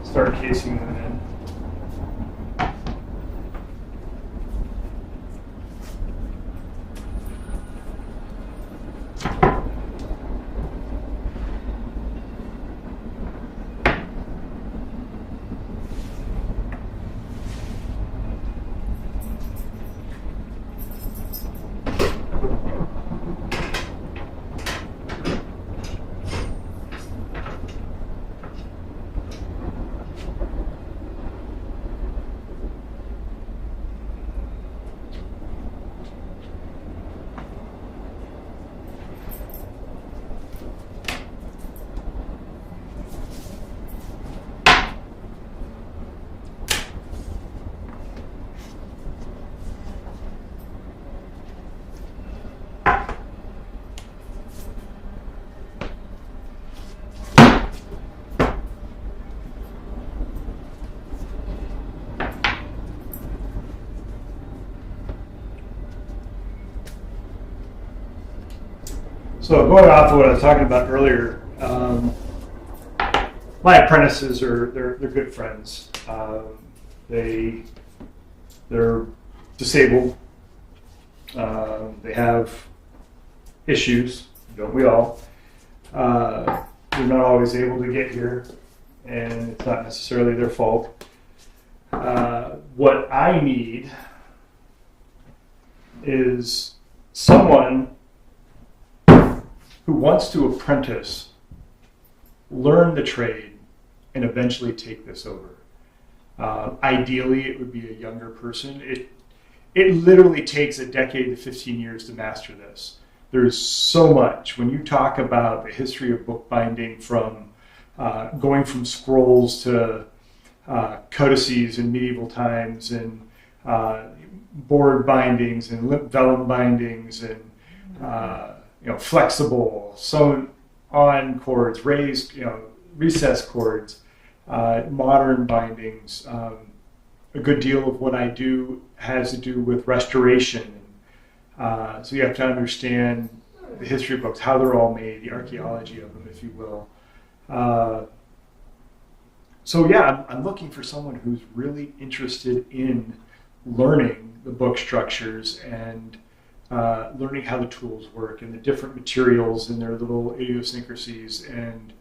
start casing them in. So going off of what I was talking about earlier, my apprentices they're good friends. They're disabled. They have issues, don't we all? They're not always able to get here, and it's not necessarily their fault. What I need is someone who wants to apprentice, learn the trade, and eventually take this over. Ideally, it would be a younger person. It literally takes a decade to 15 years to master this. There's so much. When you talk about the history of bookbinding, from going from scrolls to codices in medieval times, and board bindings and vellum bindings, and flexible sewn on cords, raised, recessed cords, modern bindings. A good deal of what I do has to do with restoration. So you have to understand the history of books, how they're all made, the archaeology of them, if you will. So yeah, I'm looking for someone who's really interested in learning the book structures and learning how the tools work and the different materials and their little idiosyncrasies, and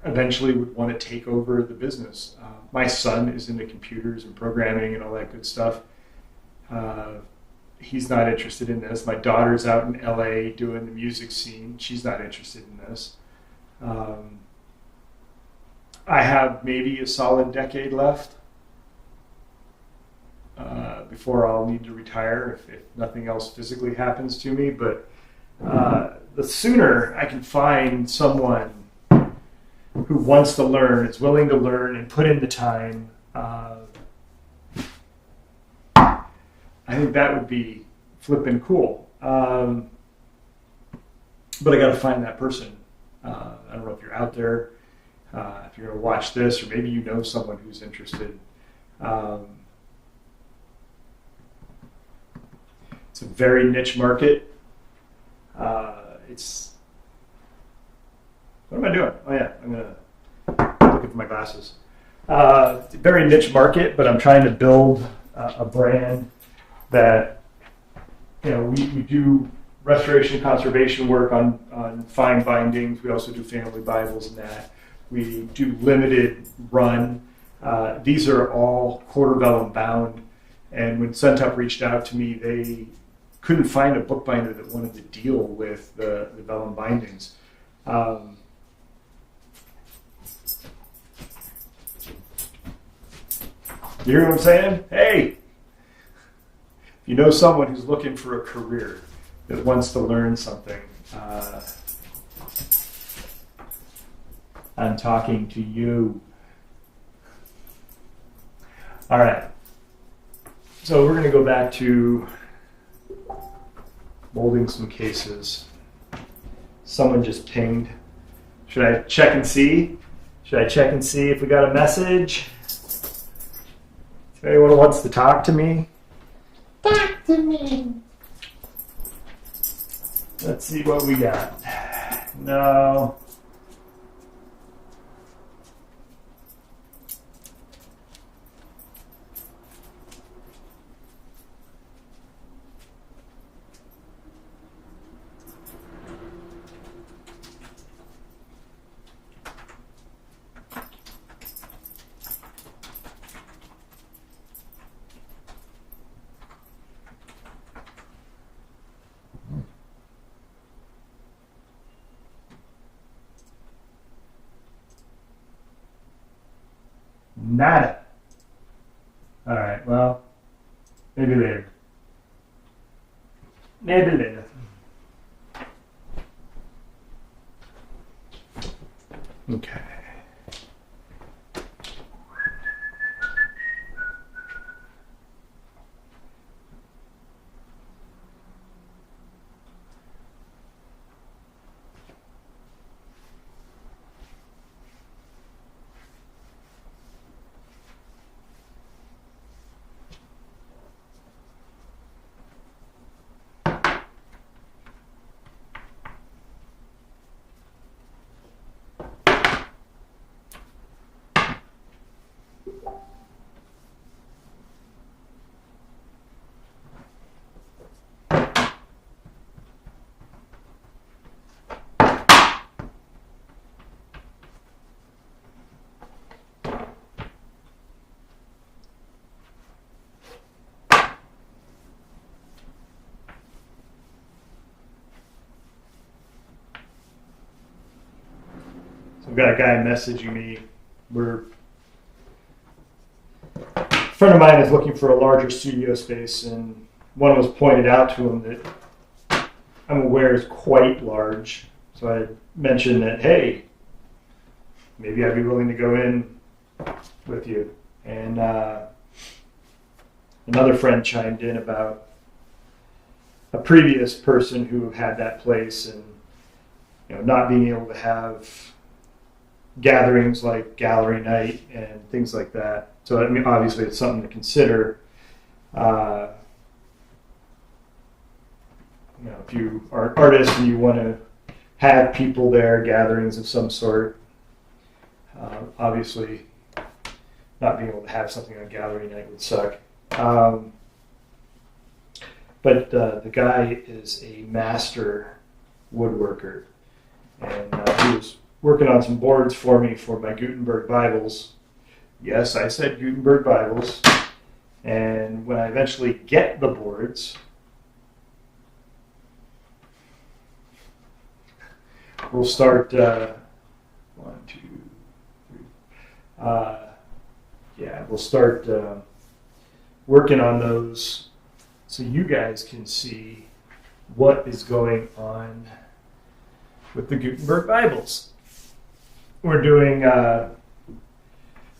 eventually would want to take over the business. My son is into computers and programming and all that good stuff. He's not interested in this. My daughter's out in LA doing the music scene. She's not interested in this. I have maybe a solid decade left before I'll need to retire if nothing else physically happens to me. But the sooner I can find someone who wants to learn, is willing to learn and put in the time, I think that would be flippin' cool. But I got to find that person. I don't know if you're out there, if you're going to watch this, or maybe you know someone who's interested. It's a very niche market. What am I doing? Oh yeah, I'm looking for my glasses. It's a very niche market, but I'm trying to build a brand that, we do restoration and conservation work on fine bindings. We also do family Bibles and that. We do limited run. These are all quarter vellum bound. And when Suntup reached out to me, they couldn't find a bookbinder that wanted to deal with the vellum bindings. You hear what I'm saying? Hey, if you know someone who's looking for a career, that wants to learn something, I'm talking to you. All right. So we're going to go back to molding some cases. Someone just pinged. Should I check and see? Should I check and see if we got a message? If anyone wants to talk to me? Talk to me. Let's see what we got. No. Nada. All right, well, maybe later. Maybe later. Okay. I've got a guy messaging me. We're friend of mine is looking for a larger studio space, and one was pointed out to him that I'm aware is quite large. So I mentioned that, hey, maybe I'd be willing to go in with you. And another friend chimed in about a previous person who had that place, and not being able to have gatherings like gallery night and things like that. So I mean, obviously, it's something to consider. If you are an artist and you want to have people there, gatherings of some sort, obviously, not being able to have something on gallery night would suck. But the guy is a master woodworker, and he was working on some boards for me for my Gutenberg Bibles. Yes, I said Gutenberg Bibles. And when I eventually get the boards, we'll start, 1, 2, 3. We'll start working on those so you guys can see what is going on with the Gutenberg Bibles. We're doing,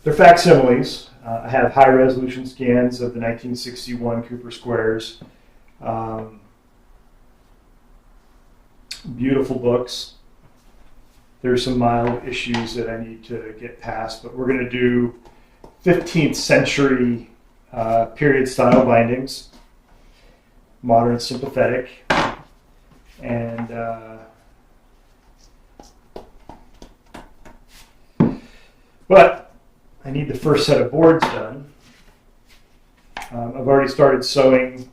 they're facsimiles. I have high resolution scans of the 1961 Cooper Squares. Beautiful books. There's some mild issues that I need to get past, but we're going to do 15th century period style bindings, modern sympathetic, and but I need the first set of boards done. I've already started sewing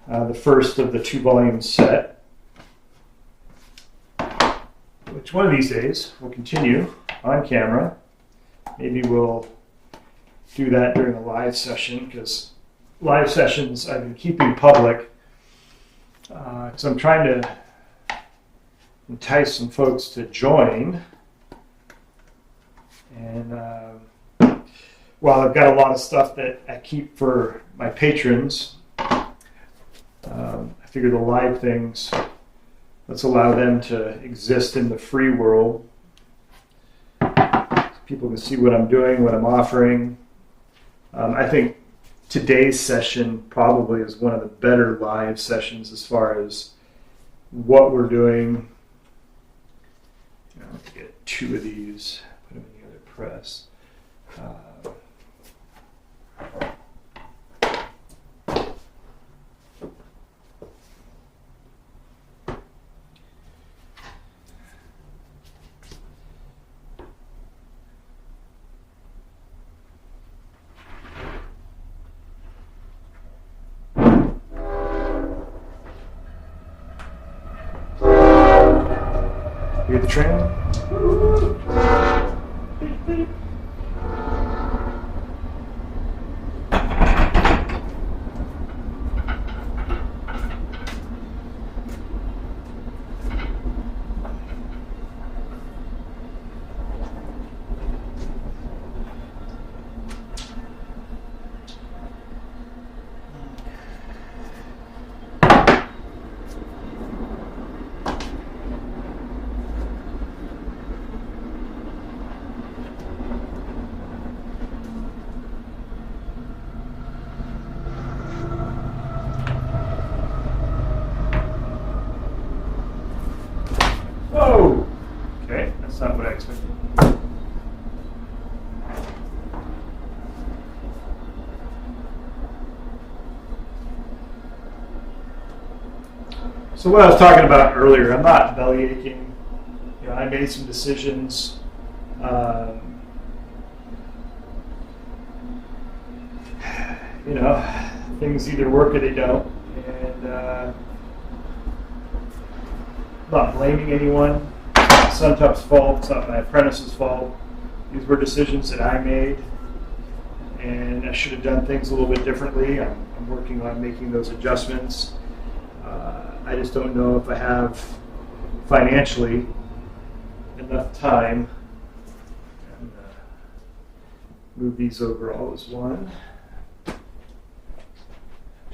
the first of the 2-volume set, which one of these days will continue on camera. Maybe we'll do that during a live session, because live sessions I've been keeping public. So I'm trying to entice some folks to join. And while I've got a lot of stuff that I keep for my patrons, I figure the live things, let's allow them to exist in the free world. People can see what I'm doing, what I'm offering. I think today's session probably is one of the better live sessions as far as what we're doing. Let's get 2 of these, put them in the other press. You hear the train? Whoa! Okay, that's not what I expected. So what I was talking about earlier, I'm not belly aching. I made some decisions. Things either work or they don't, and I'm not blaming anyone. It's not Suntup's fault. It's not my apprentice's fault. These were decisions that I made, and I should have done things a little bit differently. I'm working on making those adjustments. I just don't know if I have financially enough time. And, move these over all as one.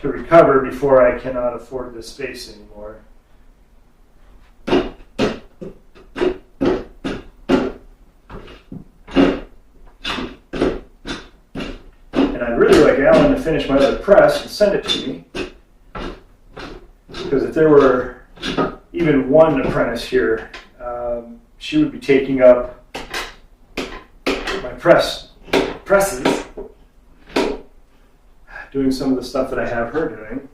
to recover before I cannot afford this space anymore. And I'd really like Alan to finish my other press and send it to me. Because if there were even one apprentice here, she would be taking up my presses, doing some of the stuff that I have her doing.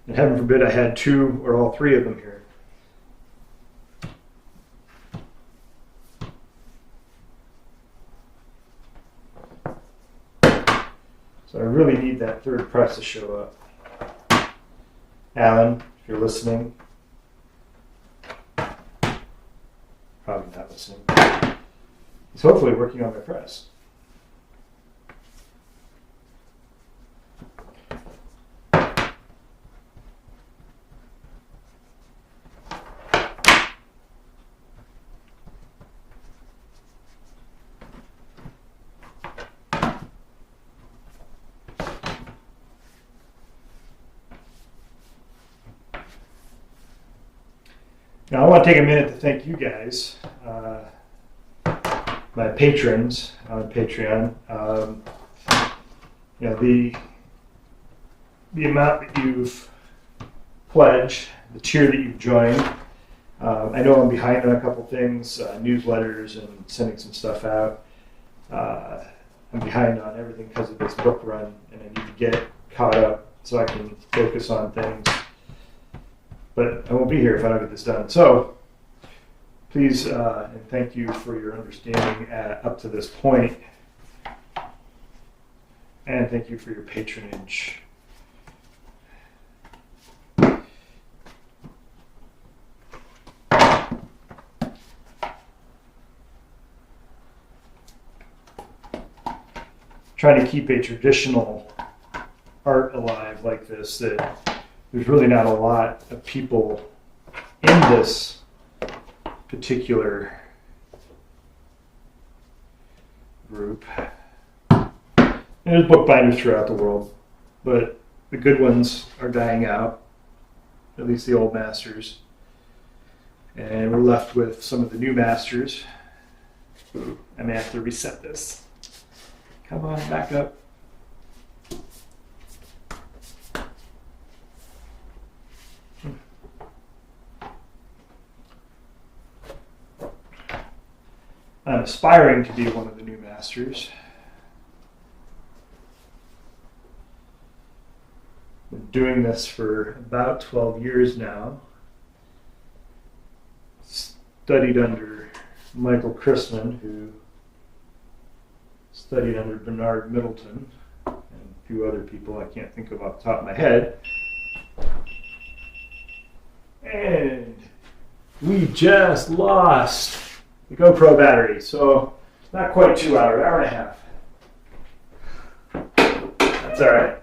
And heaven forbid I had two or all three of them here. So I really need that third press to show up. Alan, if you're listening, probably not listening. He's hopefully working on my press. Now I want to take a minute to thank you guys, my patrons on Patreon. The amount that you've pledged, the tier that you've joined. I know I'm behind on a couple things, newsletters and sending some stuff out. I'm behind on everything because of this book run, and I need to get caught up so I can focus on things. But I won't be here if I don't get this done. So please and thank you for your understanding up to this point. And thank you for your patronage. Trying to keep a traditional art alive like this, that there's really not a lot of people in this particular group. There's bookbinders throughout the world, but the good ones are dying out, at least the old masters. And we're left with some of the new masters. I may have to reset this. Come on, back up. I'm aspiring to be one of the new masters. Been doing this for about 12 years now. Studied under Michael Christman, who studied under Bernard Middleton, and a few other people I can't think of off the top of my head. And we just lost the GoPro battery, so not quite 2 hours, hour and a half. That's all right.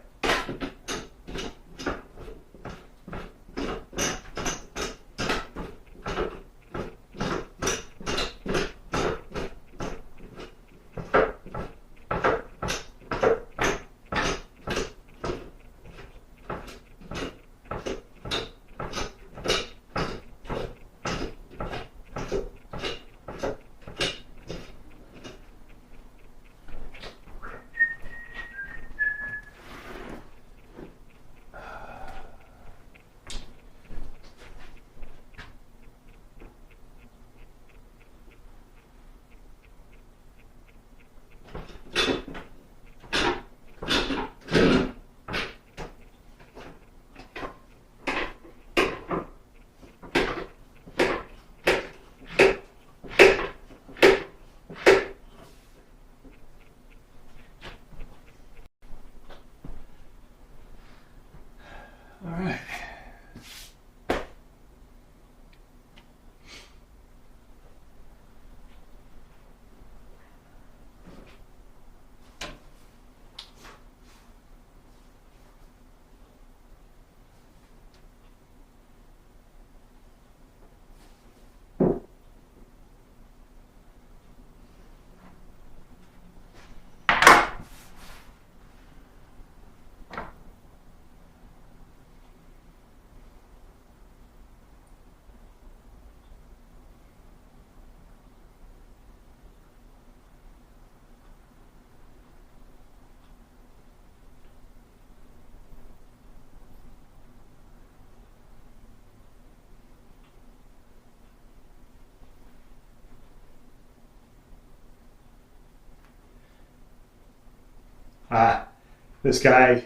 This guy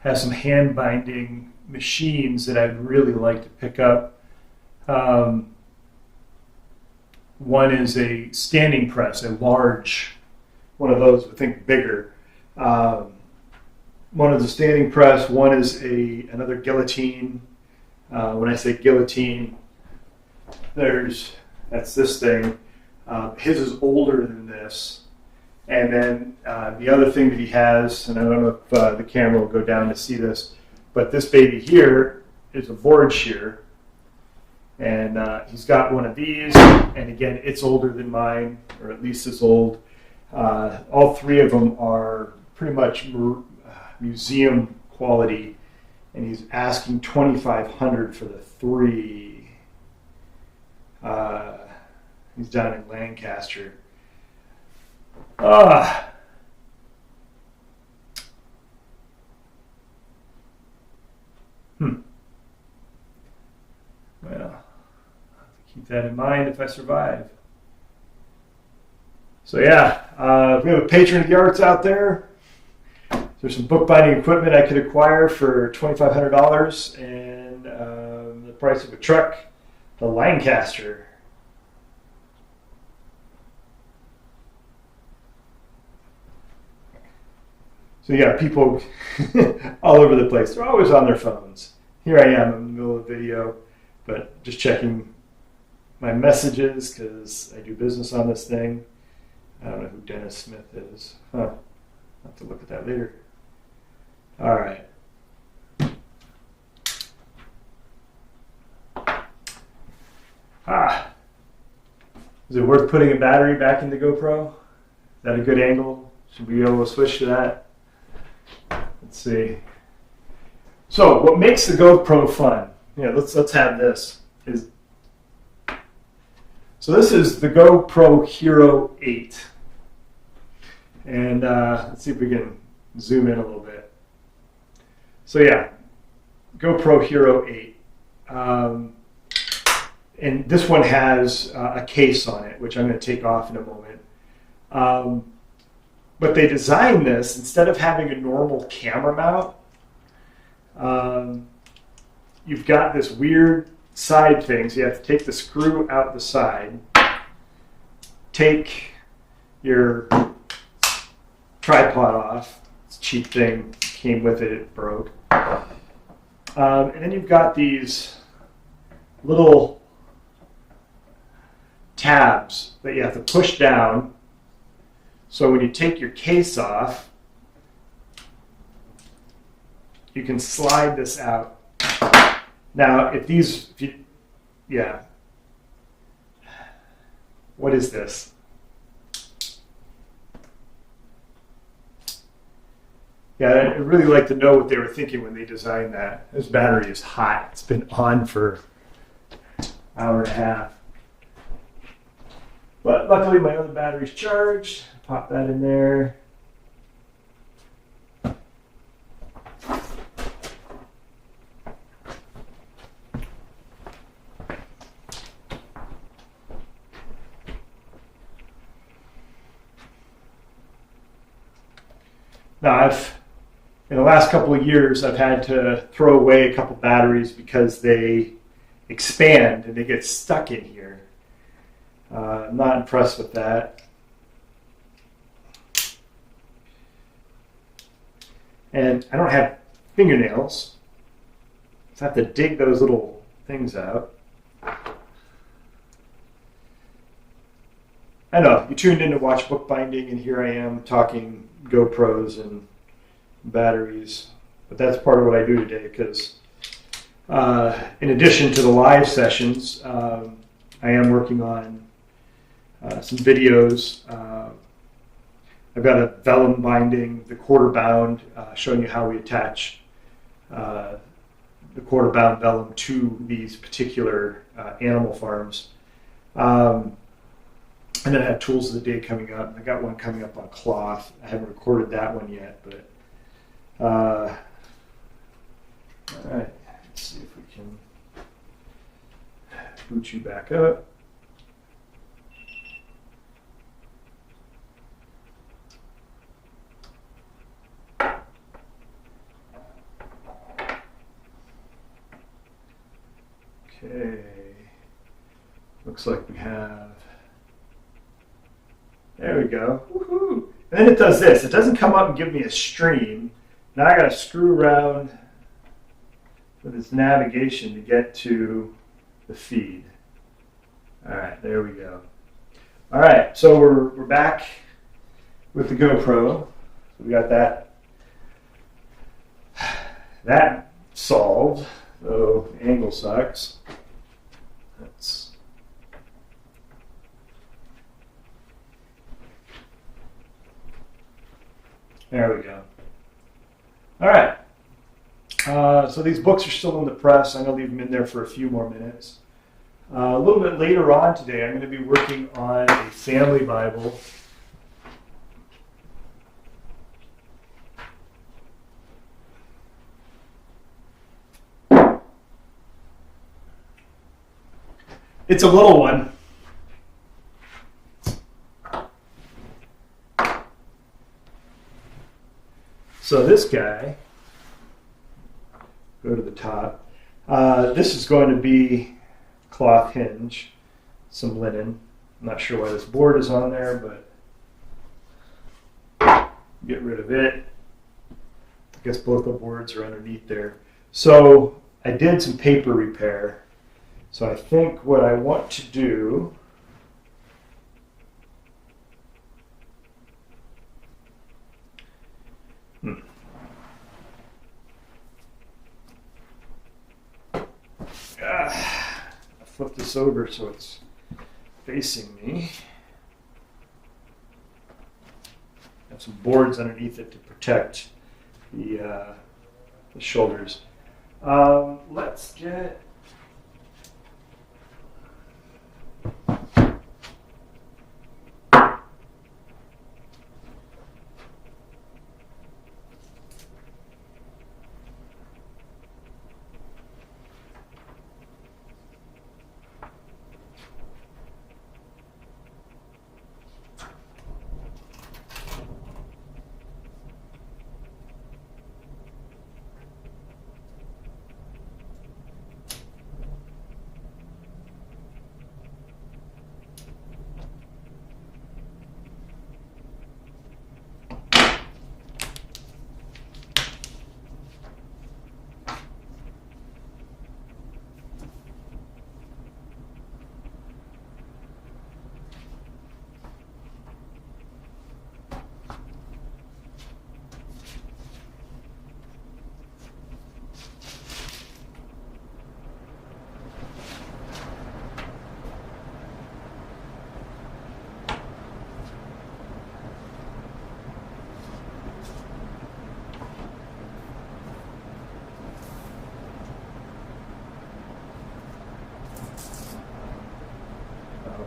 has some hand binding machines that I'd really like to pick up. One is a standing press, a large one of those, I think bigger. One is a standing press, one is another guillotine. When I say guillotine, that's this thing. His is older than this. And then the other thing that he has, and I don't know if the camera will go down to see this, but this baby here is a board shear. And he's got one of these, and again, it's older than mine, or at least as old. All three of them are pretty much museum quality, and he's asking $2,500 for the three. He's down in Lancaster. Well, I'll have to keep that in mind if I survive. So yeah, we have a patron of the arts out there. There's some bookbinding equipment I could acquire for $2,500, and the price of a truck to Lancaster. So you got people all over the place. They're always on their phones. Here I am in the middle of the video, but just checking my messages because I do business on this thing. I don't know who Dennis Smith is. I'll have to look at that later. All right. Is it worth putting a battery back in the GoPro? Is that a good angle? Should we be able to switch to that? Let's see. So what makes the GoPro fun? Yeah, let's have this. So this is the GoPro Hero 8. And let's see if we can zoom in a little bit. So yeah, GoPro Hero 8. And this one has a case on it, which I'm going to take off in a moment. But they designed this, instead of having a normal camera mount, you've got this weird side thing. So you have to take the screw out the side, take your tripod off. It's a cheap thing, came with it, it broke. And then you've got these little tabs that you have to push down. So when you take your case off, you can slide this out. Now, what is this? Yeah, I'd really like to know what they were thinking when they designed that. This battery is hot. It's been on for an hour and a half. But luckily my other battery's charged. Pop that in there. Now in the last couple of years, I've had to throw away a couple batteries because they expand and they get stuck in here. I'm not impressed with that. And I don't have fingernails, so I have to dig those little things out. I know, you tuned in to watch bookbinding, and here I am talking GoPros and batteries. But that's part of what I do today, because in addition to the live sessions, I am working on some videos. I've got a vellum binding, the quarter bound, showing you how we attach the quarter bound vellum to these particular animal farms. And then I have tools of the day coming up. I got one coming up on cloth. I haven't recorded that one yet, but all right, let's see if we can boot you back up. Okay. Looks like we have. There we go. Woohoo! And then it does this. It doesn't come up and give me a stream. Now I got to screw around with its navigation to get to the feed. All right, there we go. All right, so we're back with the GoPro. So we got that solved. So angle sucks. There we go. All right. So these books are still in the press. I'm going to leave them in there for a few more minutes. A little bit later on today, I'm going to be working on a family Bible. It's a little one. So this guy, go to the top. This is going to be cloth hinge, some linen. I'm not sure why this board is on there, but get rid of it. I guess both the boards are underneath there. So I did some paper repair. So I think what I want to do I flip this over so it's facing me. Have some boards underneath it to protect the shoulders. Let's get.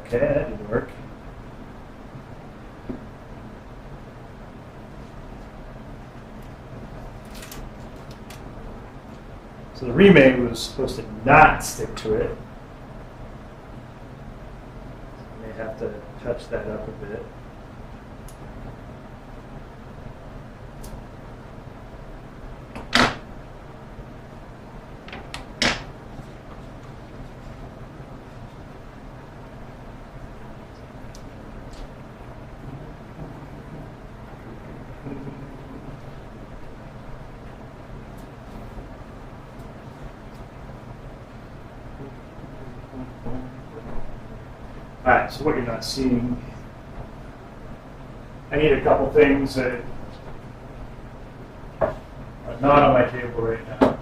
Okay, that didn't work. So the remake was supposed to not stick to it. I may have to touch that up a bit. Alright, so what you're not seeing, I need a couple things that are not on my table right now.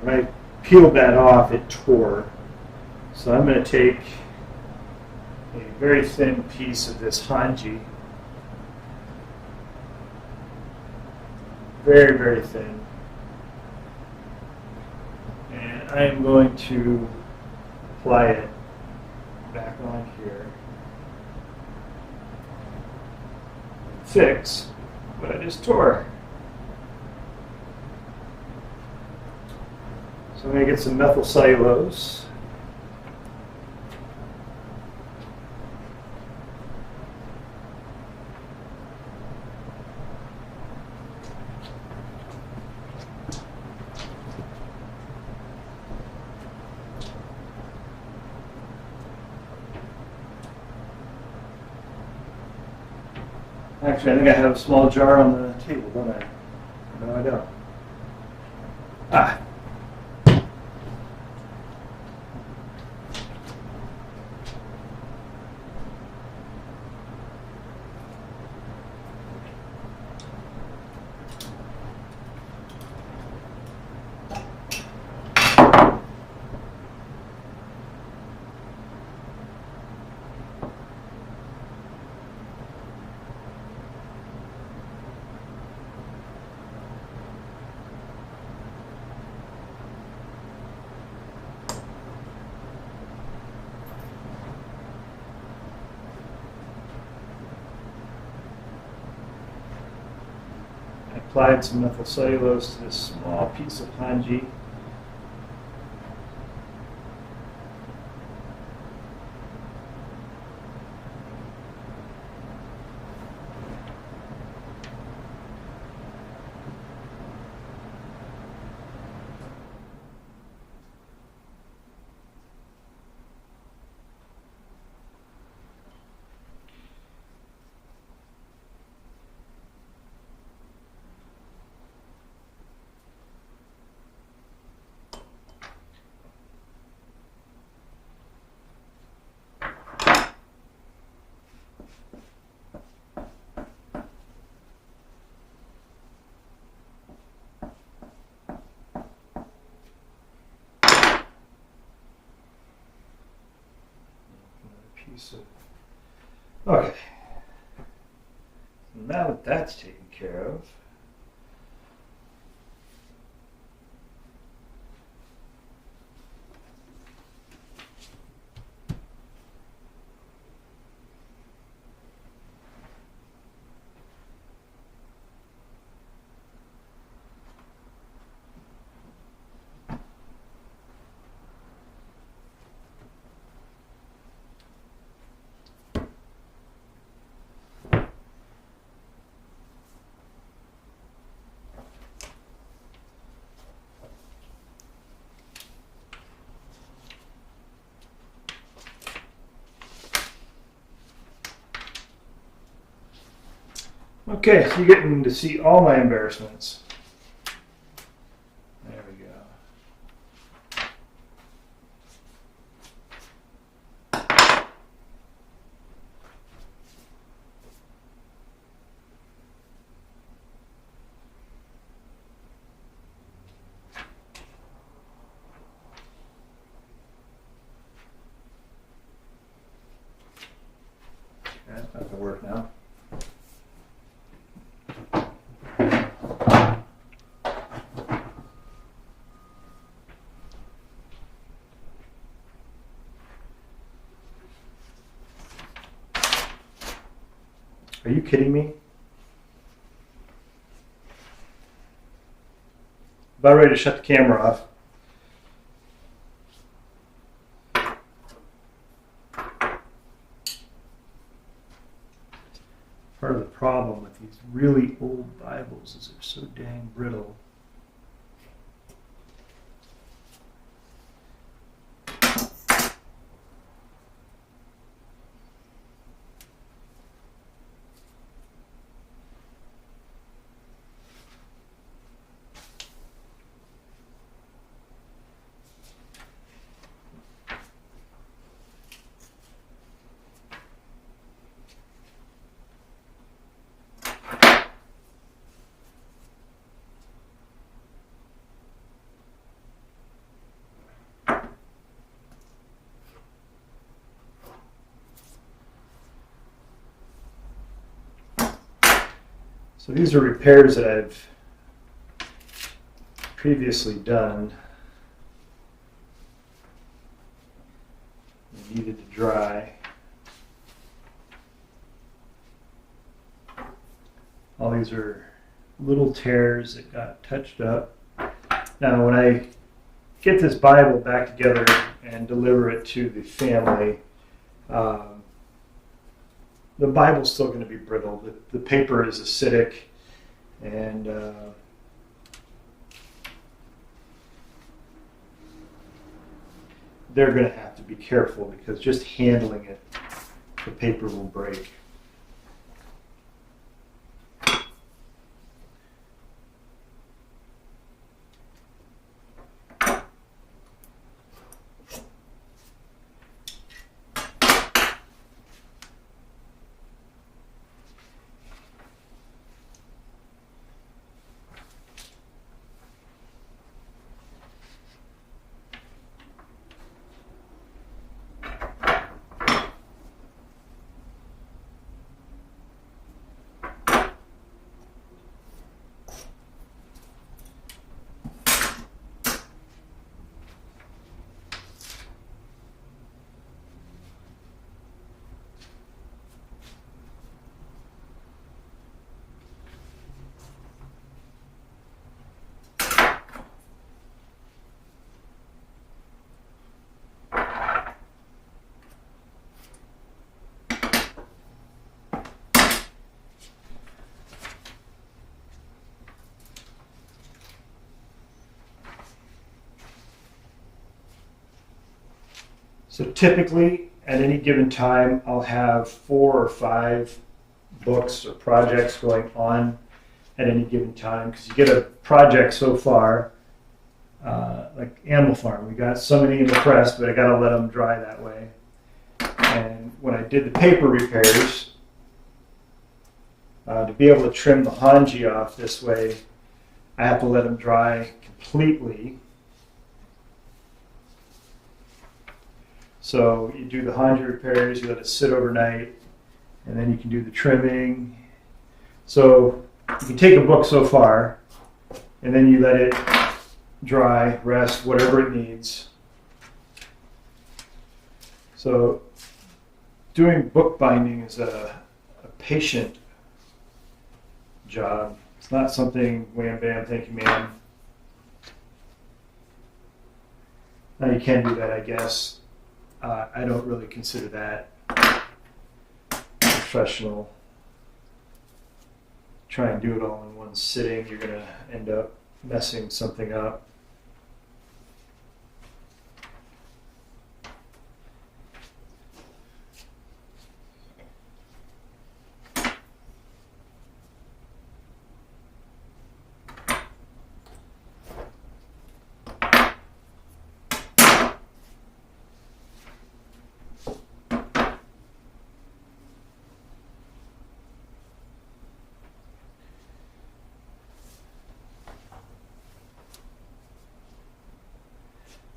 when I peeled that off, it tore. So I'm going to take a very thin piece of this hanji, very, very thin, and I am going to apply it back on here, fix what I just tore. So I'm going to get some methyl cellulose. Actually, I think I have a small jar on the table, don't I? No, I don't. Ah. Applied some methyl cellulose to this small piece of hanji. Okay, now that that's taken care of, okay, so you're getting to see all my embarrassments. There we go. Okay, that's not going to work now. Are you kidding me? About ready to shut the camera off. Part of the problem with these really old Bibles is they're so dang brittle. So these are repairs that I've previously done. They needed to dry. All these are little tears that got touched up. Now when I get this Bible back together and deliver it to the family, the Bible's still going to be brittle. The paper is acidic, and they're going to have to be careful because just handling it, the paper will break. So typically, at any given time, I'll have 4 or 5 books or projects going on at any given time, because you get a project so far, like Animal Farm. We got so many in the press, but I got to let them dry that way. And when I did the paper repairs, to be able to trim the hanji off this way, I have to let them dry completely. So you do the hanji repairs, you let it sit overnight, and then you can do the trimming. So you can take a book so far, and then you let it dry, rest, whatever it needs. So doing bookbinding is a patient job. It's not something wham bam, thank you ma'am. Now you can do that, I guess. I don't really consider that professional. Try and do it all in one sitting, you're going to end up messing something up.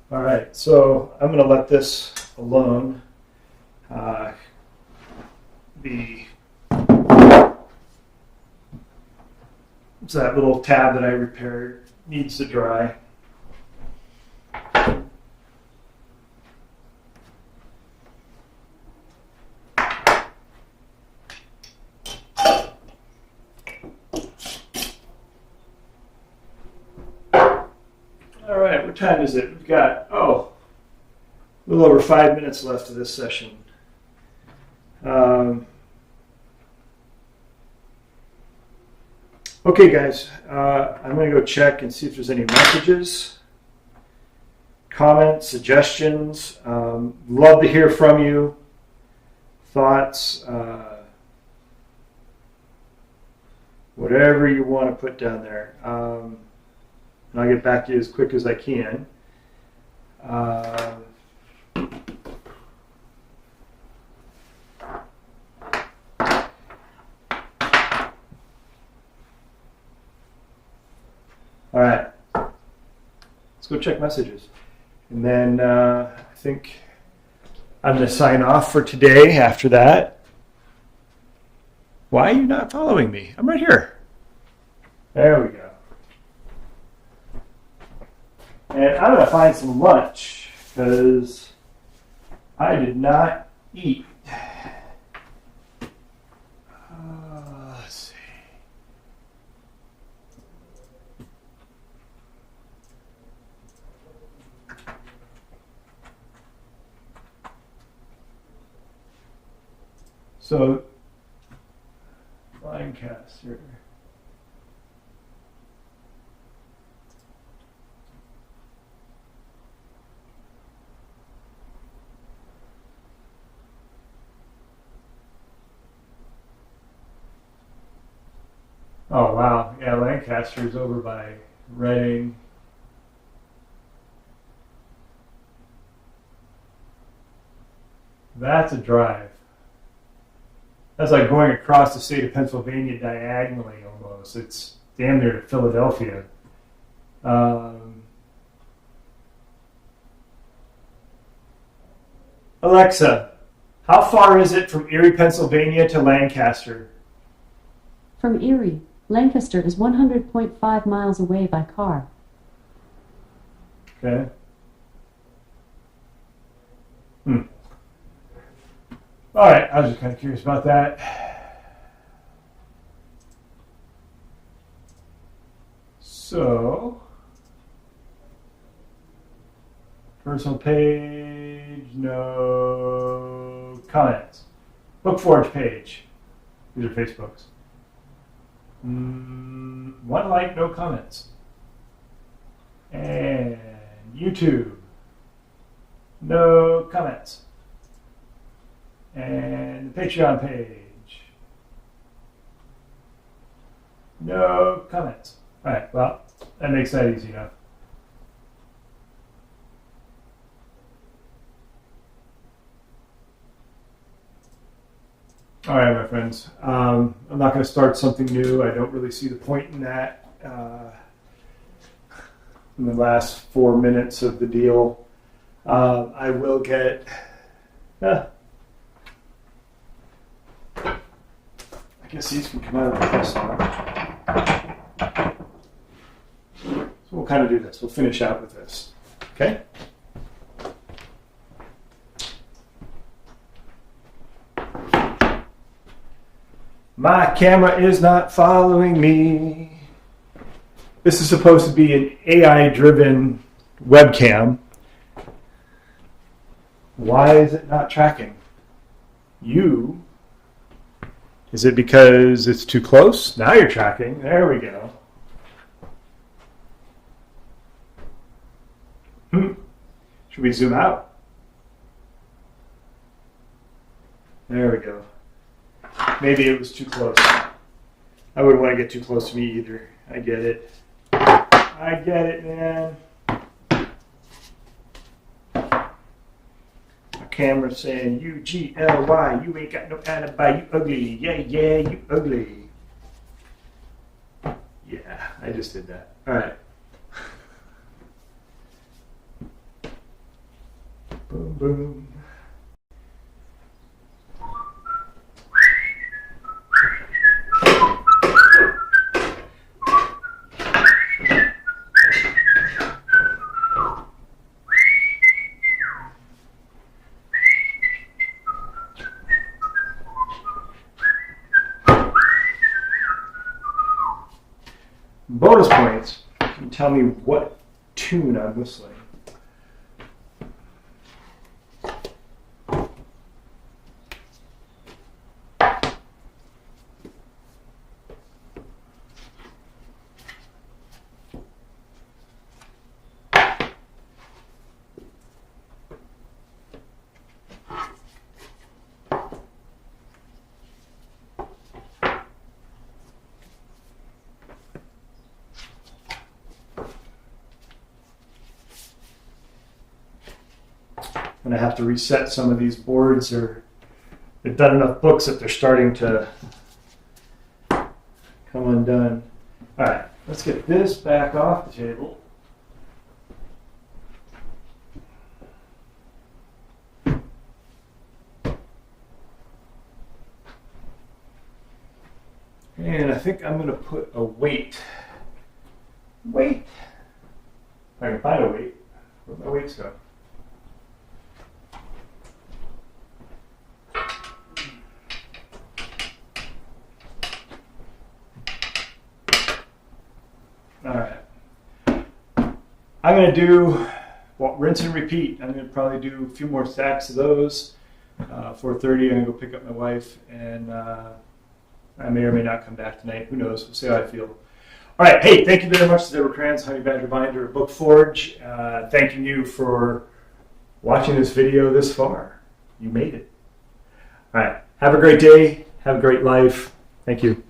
All right, so I'm going to let this alone. That little tab that I repaired needs to dry. All right, what time is it? We've got, a little over 5 minutes left of this session. Okay, guys, I'm going to go check and see if there's any messages, comments, suggestions. Love to hear from you. Thoughts, whatever you want to put down there. And I'll get back to you as quick as I can. All right, let's go check messages. And then I think I'm going to sign off for today after that. Why are you not following me? I'm right here. There we go. And I'm going to find some lunch because I did not eat. Let's see. So, Lancaster. Oh wow, yeah, Lancaster's over by Reading. That's a drive. That's like going across the state of Pennsylvania diagonally almost. It's damn near to Philadelphia. Alexa, how far is it from Erie, Pennsylvania to Lancaster? From Erie, Lancaster is 100.5 miles away by car. Okay. All right, I was just kind of curious about that. So, personal page, no comments. BookForge page. These are Facebooks. One like, no comments. And YouTube, no comments. And the Patreon page, no comments. All right, well, that makes that easy enough. All right, my friends. I'm not going to start something new. I don't really see the point in that. In the last 4 minutes of the deal, I will get. I guess these can come out of the press now. So we'll kind of do this. We'll finish out with this. Okay? My camera is not following me. This is supposed to be an AI-driven webcam. Why is it not tracking? Is it because it's too close? Now you're tracking. There we go. Should we zoom out? There we go. Maybe it was too close. I wouldn't want to get too close to me either. I get it. I get it, man. Camera saying, U-G-L-Y, you ain't got no alibi, you ugly. Yeah, yeah, you ugly. Yeah, I just did that. All right. Boom, boom. Bonus points. Can you tell me what tune I'm whistling? And I have to reset some of these boards, or they've done enough books that they're starting to come undone. All right, let's get this back off the table. And I think I'm going to put a weight weight. If I can find a weight. Where'd my weights go? All right. I'm going to do, well, rinse and repeat. I'm going to probably do a few more stacks of those. 4:30, I'm going to go pick up my wife, and I may or may not come back tonight. Who knows? We'll see how I feel. All right. Hey, thank you very much to Deborah Kranz, Honey Badger Binder at BookForge. Thanking you for watching this video this far. You made it. All right. Have a great day. Have a great life. Thank you.